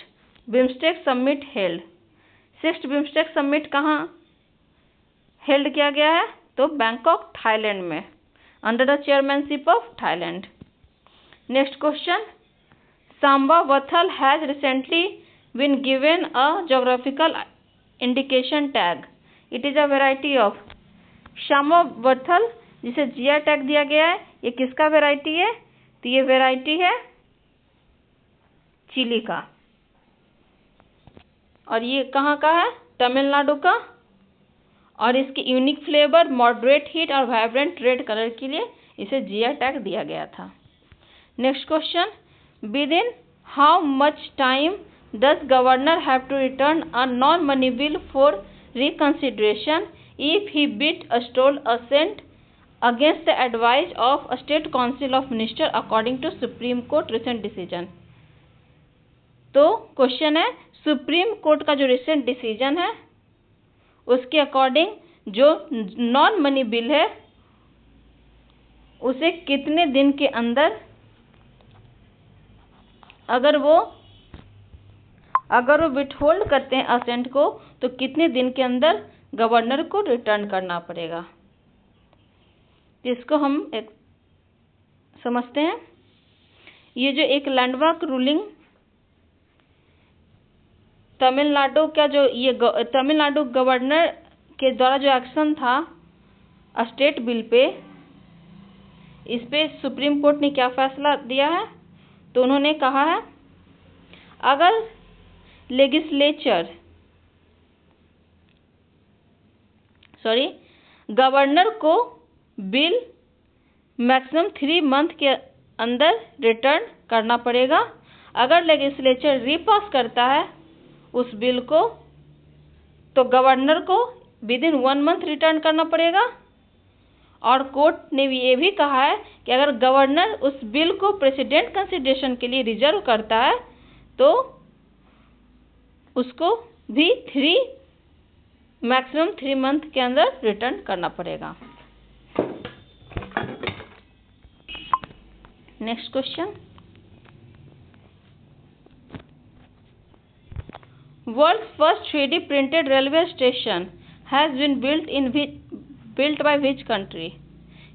BIMSTEC summit held? 6th BIMSTEC summit कहाँ हेल्ड किया गया है? तो बैंकॉक थाईलैंड में, under the chairmanship of Thailand. Next question, Sambavathal has recently been given a geographical indication tag, it is a variety of. Sambavathal जिसे जीआई टैग दिया गया है, ये किसका वेराइटी है? तो ये वेराइटी है चिली का। और ये कहाँ का है? तमिलनाडु का। और इसकी यूनिक फ्लेवर, मॉडरेट हीट और वाइब्रेंट रेड कलर के लिए इसे जीआई टैग दिया गया था। Next question, with in how much time does governor have to return a non money bill for reconsideration if he beat a stall ascent against the advice of a state council of minister according to supreme court recent decision? तो क्वेश्चन है, सुप्रीम कोर्ट का जो रिसेंट डिसीजन है उसके अकॉर्डिंग जो नॉन मनी बिल है उसे कितने दिन के अंदर, अगर वो विथहोल्ड करते हैं असेंट को, तो कितने दिन के अंदर गवर्नर को रिटर्न करना पड़ेगा? इसको हम समझते हैं। ये जो एक लैंडमार्क रूलिंग तमिलनाडु का जो ये तमिलनाडु गवर्नर के द्वारा जो एक्शन था स्टेट बिल पे, इस पे सुप्रीम कोर्ट ने क्या फैसला दिया है? तो उन्होंने कहा है अगर गवर्नर को बिल मैक्सिमम 3 मंथ के अंदर रिटर्न करना पड़ेगा। अगर लेजिस्लेचर रीपास करता है उस बिल को तो गवर्नर को विद इन 1 मंथ रिटर्न करना पड़ेगा। और कोर्ट ने ये भी कहा है कि अगर गवर्नर उस बिल को प्रेसिडेंट कंसिडरेशन के लिए रिजर्व करता है तो उसको भी मैक्सिमम 3 मंथ के अंदर रिटर्न करना पड़ेगा। Next question, world's first 3D printed railway station has been built by which country?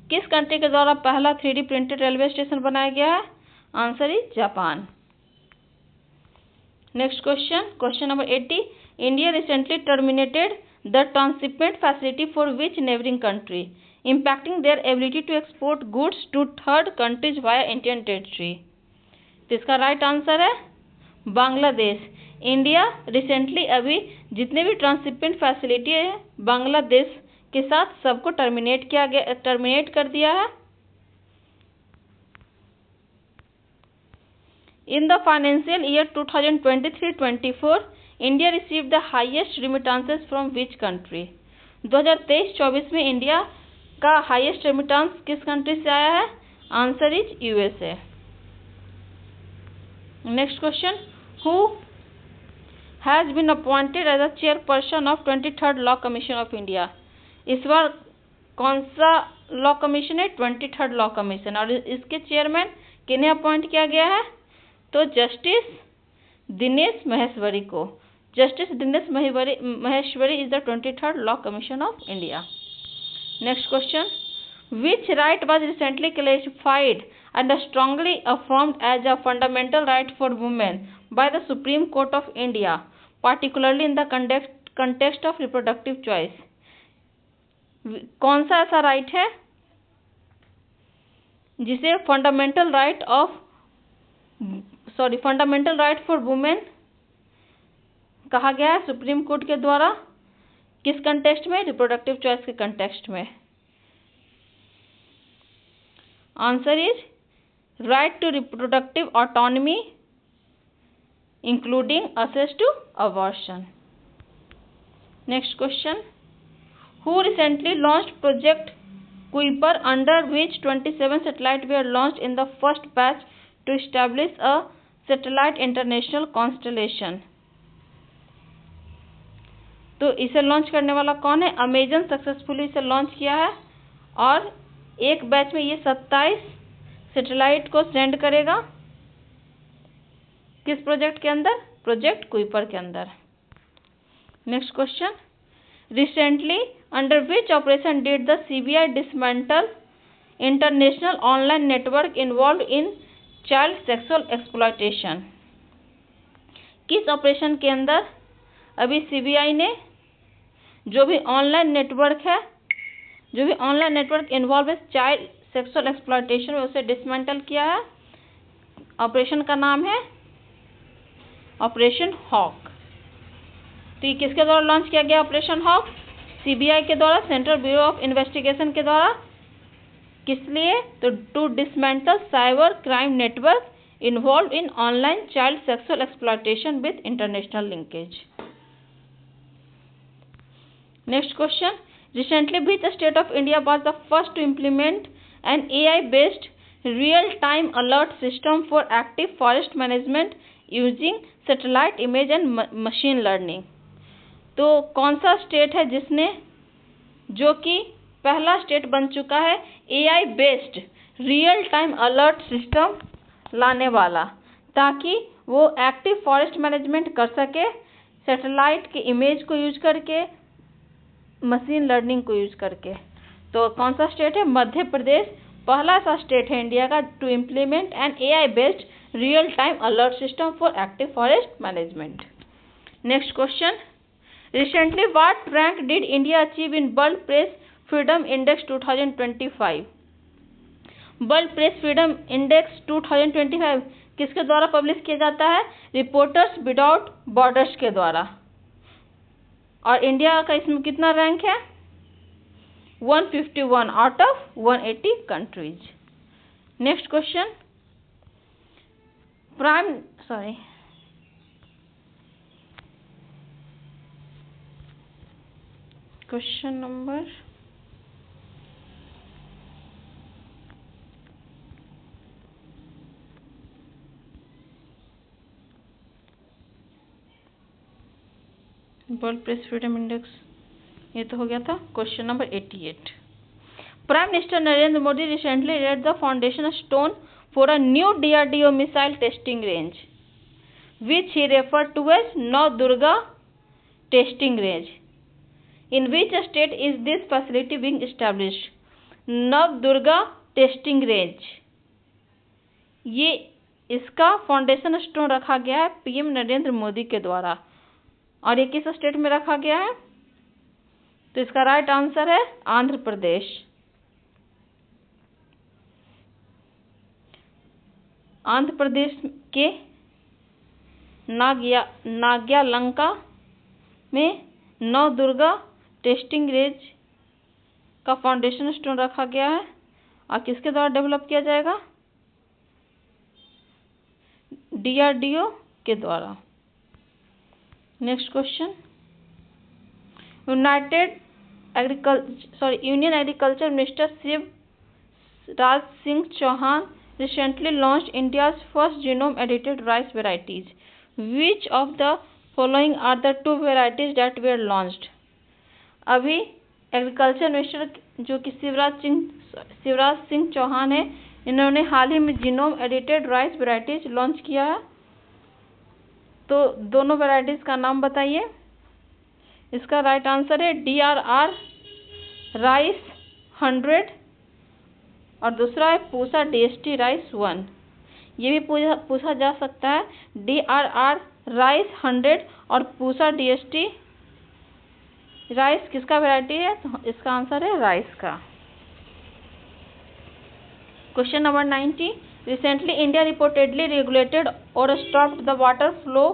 किस कंट्री के द्वारा पहला 3D प्रिंटेड रेलवे स्टेशन बनाया गया है? Answer is Japan. Next question number 80. India recently terminated the transshipment facility for which neighbouring country, impacting their ability to export goods to third countries via Indian territory. तो इसका राइट आंसर है बांग्लादेश. इंडिया रिसेंटली अभी जितने भी ट्रांसशिपमेंट फैसिलिटी है बांग्लादेश के साथ सबको टर्मिनेट कर दिया है. In the financial year 2023-24, India received the highest remittances from which country? 2023-24 में इंडिया का हाईएस्ट रेमिटेंस किस कंट्री से आया है? Answer is USA. Next question. Who has been appointed as a chairperson of 23rd law commission of India? इस बार कौन सा लॉ कमीशन है? 23rd law commission. और इसके चेयरमैन किन्हें अपॉइंट किया गया है? तो जस्टिस दिनेश महेश्वरी को. Justice Dinesh Maheshwari is the 23rd law commission of India. Next question. Which right was recently classified and strongly affirmed as a fundamental right for women by the Supreme Court of India, particularly in the context of reproductive choice? कौन सा ऐसा राइट है जिसे फंडामेंटल राइट फॉर वुमेन कहा गया है सुप्रीम कोर्ट के द्वारा? किस कंटेक्स्ट में? रिप्रोडक्टिव चॉइस के कंटेक्स्ट में. Answer is right to reproductive autonomy including access to abortion. Next question. Who recently launched project Kuiper under which 27 satellite were launched in the first batch to establish a satellite international constellation? तो इसे लॉन्च करने वाला कौन है? अमेजन सक्सेसफुली इसे लॉन्च किया है और एक बैच में ये 27 सैटेलाइट को सेंड करेगा. किस प्रोजेक्ट के अंदर? प्रोजेक्ट कुइपर के अंदर. Next question. Recently under which operation did the CBI dismantle international online network involve in child sexual exploitation? किस ऑपरेशन के अंदर अभी सीबीआई ने जो भी ऑनलाइन नेटवर्क इन्वॉल्व है चाइल्ड सेक्सुअल एक्सप्लॉयटेशन में उसे डिसमेंटल किया है? ऑपरेशन का नाम है ऑपरेशन हॉक. तो ये किसके द्वारा लॉन्च किया गया ऑपरेशन हॉक? सीबीआई के द्वारा, सेंट्रल ब्यूरो ऑफ इन्वेस्टिगेशन के द्वारा. किस लिए? तो to dismantle cyber crime network involve in online child sexual exploitation with international linkage. Next question. Recently, which state of India was the first to implement an AI-based real-time alert system for active forest management using satellite image and machine learning? तो कौन सा स्टेट है जिसने जो कि पहला स्टेट बन चुका है AI-based real-time alert सिस्टम लाने वाला, ताकि वो एक्टिव फॉरेस्ट मैनेजमेंट कर सके सैटेलाइट के इमेज को यूज करके, मशीन लर्निंग को यूज करके. तो कौन सा स्टेट है? मध्य प्रदेश पहला सा स्टेट है इंडिया का to implement an AI based real time alert system for active forest management. Next question. Recently what rank did India achieve in world press freedom index 2025? World press freedom index 2025 किसके द्वारा पब्लिश किया जाता है? रिपोर्टर्स विदाउट बॉर्डर्स के द्वारा. और इंडिया का इसमें कितना रैंक है? 151 out of 180 countries. Next question. Question number world press freedom index ये तो हो गया था. Question number 88. Prime minister Narendra Modi recently laid the foundation stone for a new DRDO missile testing range which he refer to as Navdurga testing range. In which state is this facility being established? Navdurga testing range ये इसका फाउंडेशन स्टोन रखा गया है पीएम नरेंद्र मोदी के द्वारा, और ये किस स्टेट में रखा गया है? तो इसका राइट आंसर है आंध्र प्रदेश। आंध्र प्रदेश के नाग्यालंका में नवदुर्गा टेस्टिंग रेंज का फाउंडेशन स्टोन रखा गया है, और किसके द्वारा डेवलप किया जाएगा? DRDO के द्वारा। Next question, union agriculture minister Shivraj Singh Chouhan recently launched India's first genome edited rice varieties. Which of the following are the two varieties that were launched? अभी एग्रीकल्चर मिनिस्टर जो कि शिवराज सिंह चौहान है, इन्होंने हाल ही में genome edited rice varieties launch किया है। तो दोनों वैरायटीज का नाम बताइए। इसका राइट आंसर है DRR राइस 100 और दूसरा है पूसा DST राइस 1। ये भी पूछा जा सकता है DRR राइस 100 और पूसा DST राइस किसका वैरायटी है? तो इसका आंसर है राइस का। Question number 90, recently India reportedly regulated और stopped the water flow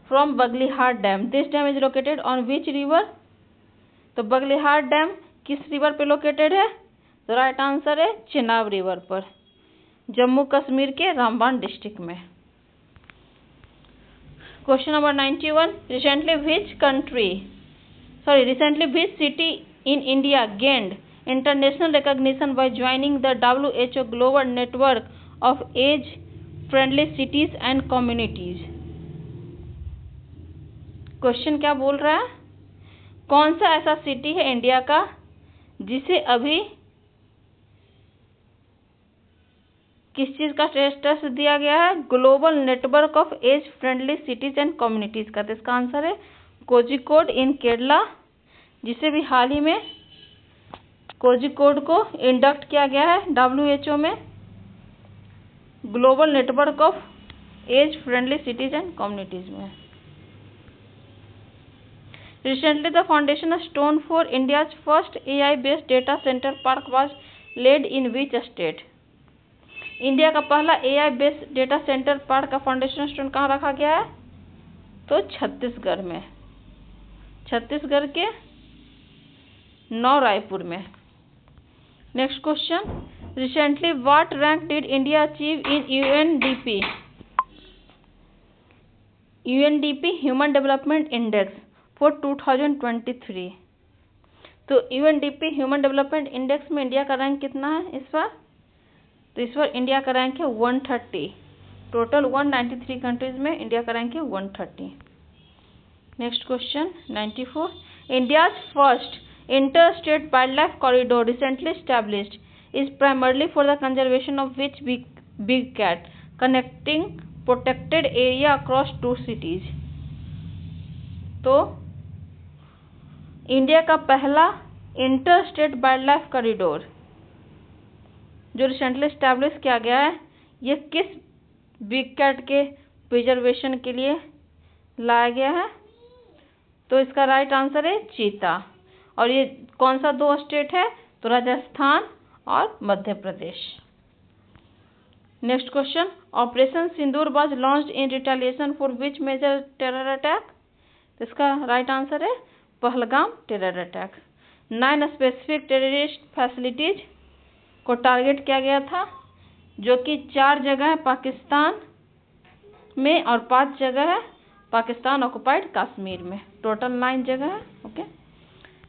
from Baglihar dam. This dam is located on which river? तो बगलिहार डैम किस रिवर पे लोकेटेड है? तो राइट आंसर है चेनाब रिवर पर, जम्मू कश्मीर के रामबन डिस्ट्रिक्ट में। Question number 91, recently which city in India gained international recognition by joining the WHO global network of age friendly cities and communities. Question क्या बोल रहा है? कौन सा ऐसा सिटी है इंडिया का जिसे अभी किस चीज़ का स्टेटस दिया गया है? Global network of age friendly cities and communities का। तो इसका आंसर है कोझिकोड इन केरला, जिसे भी हाल ही में कोझिकोड को इंडक्ट किया गया है WHO में global network of age friendly cities and communities में। Recently the foundation stone for India's first AI based data centre park was laid in which state? India का पहला AI based data centre park का फाउंडेशन स्टोन कहाँ रखा गया है? तो छत्तीसगढ़ में, छत्तीसगढ़ के नौ रायपुर में। Next question, recently what rank did India achieve in UNDP human development index for 2023? तो UNDP ह्यूमन डेवलपमेंट इंडेक्स में इंडिया का रैंक कितना है इस बार? तो इस बार इंडिया का रैंक है 130। टोटल 193 कंट्रीज में इंडिया का रैंक है 130। Next question 94, India's first inter state wildlife corridor recently established is primarily for the conservation of which big cat connecting protected area across 2 cities। तो इंडिया का पहला inter state wildlife corridor जो रिसेंटली एस्टैब्लिश किया गया है, ये किस बिग कैट के प्रिजर्वेशन के लिए लाया गया है? तो इसका राइट आंसर है चीता। और ये कौन सा 2 स्टेट है? तो राजस्थान और Madhya Pradesh. Next question, operation Sindoor was launched in retaliation for which major terror attack? तो इसका राइट आंसर है Pahalgam terror attack. 9 specific terrorist facilities को टारगेट किया गया था, जो कि 4 जगह है पाकिस्तान में और 5 जगह है पाकिस्तान ऑक्युपाइड कश्मीर में। टोटल 9 जगह है। Okay.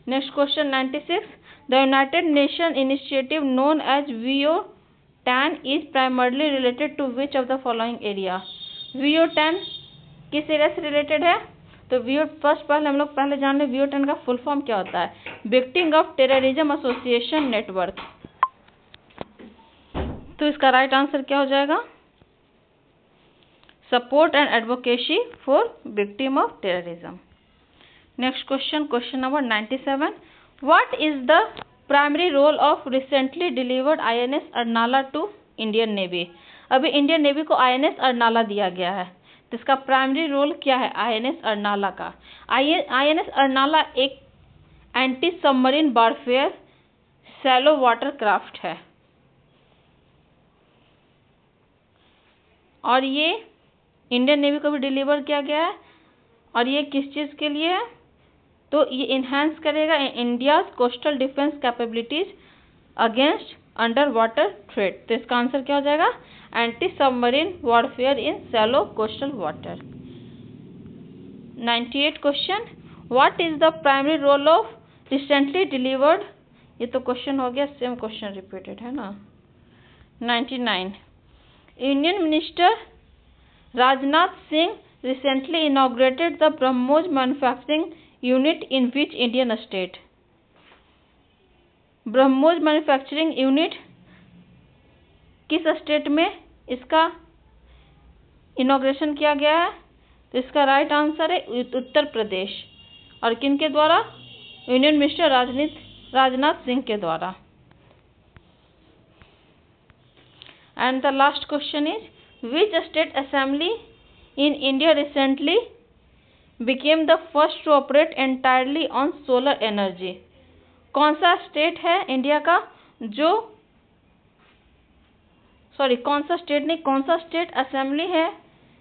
Next question 96, the United Nation initiative known as VO10 is primarily related to which of the following area? VO10 किस एरिया से रिलेटेड है? तो हम लोग पहले जान लें VO10 का फुल फॉर्म क्या होता है। Victim of terrorism association network. तो इसका राइट आंसर क्या हो जाएगा? Support and advocacy for victim of terrorism. Next question, question number 97, what is the primary role of recently delivered INS Arnala to Indian navy? अभी इंडियन नेवी को INS अर्नाला दिया गया है, तो इसका प्राइमरी रोल क्या है INS अर्नाला का? INS अर्नाला एक anti submarine warfare shallow water craft है और ये इंडियन नेवी को भी डिलीवर किया गया है। और ये किस चीज़ के लिए है? तो ये इन्हांस करेगा India's coastal defence capabilities against under water threat. तो इसका आंसर क्या हो जाएगा? Anti submarine warfare in shallow coastal water. 98 question, what is the primary role of recently delivered? ये तो क्वेश्चन हो गया, सेम क्वेश्चन रिपीटेड है ना। 99, union minister Rajnath Singh recently inaugurated the BrahMos manufacturing unit in which Indian state? BrahMos manufacturing unit किस स्टेट में इसका इनॉग्रेशन किया गया है? तो इसका राइट आंसर है उत्तर प्रदेश। और किन के द्वारा? यूनियन मिनिस्टर राजनाथ सिंह के द्वारा। And the last question is, which state assembly in India recently became the first to operate entirely on solar energy? कौन सा स्टेट है इंडिया का जो कौन सा स्टेट असेंबली है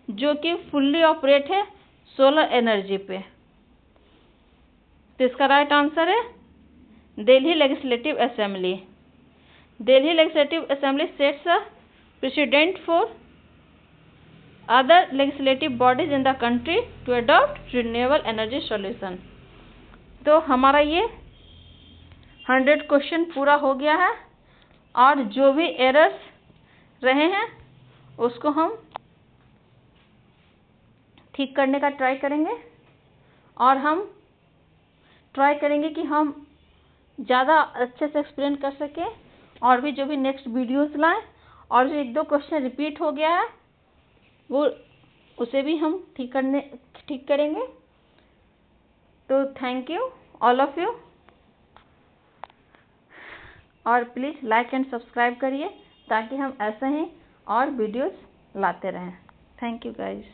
जो कि फुल्ली ऑपरेट है सोलर एनर्जी पे? तो इसका राइट आंसर है Delhi legislative assembly. Delhi legislative assembly sets a president for other legislative bodies in the country to adopt renewable energy solution। तो हमारा ये 100 क्वेश्चन पूरा हो गया है और जो भी एरर्स रहे हैं उसको हम ठीक करने का ट्राई करेंगे और हम ट्राई करेंगे कि हम ज़्यादा अच्छे से एक्सप्लेन कर सकें और भी जो भी नेक्स्ट वीडियोस लाएं। और जो 1-2 क्वेश्चन रिपीट हो गया है वो उसे भी हम ठीक करेंगे। तो thank you all of you, और प्लीज़ लाइक एंड सब्सक्राइब करिए ताकि हम ऐसे ही और वीडियोस लाते रहें। Thank you guys.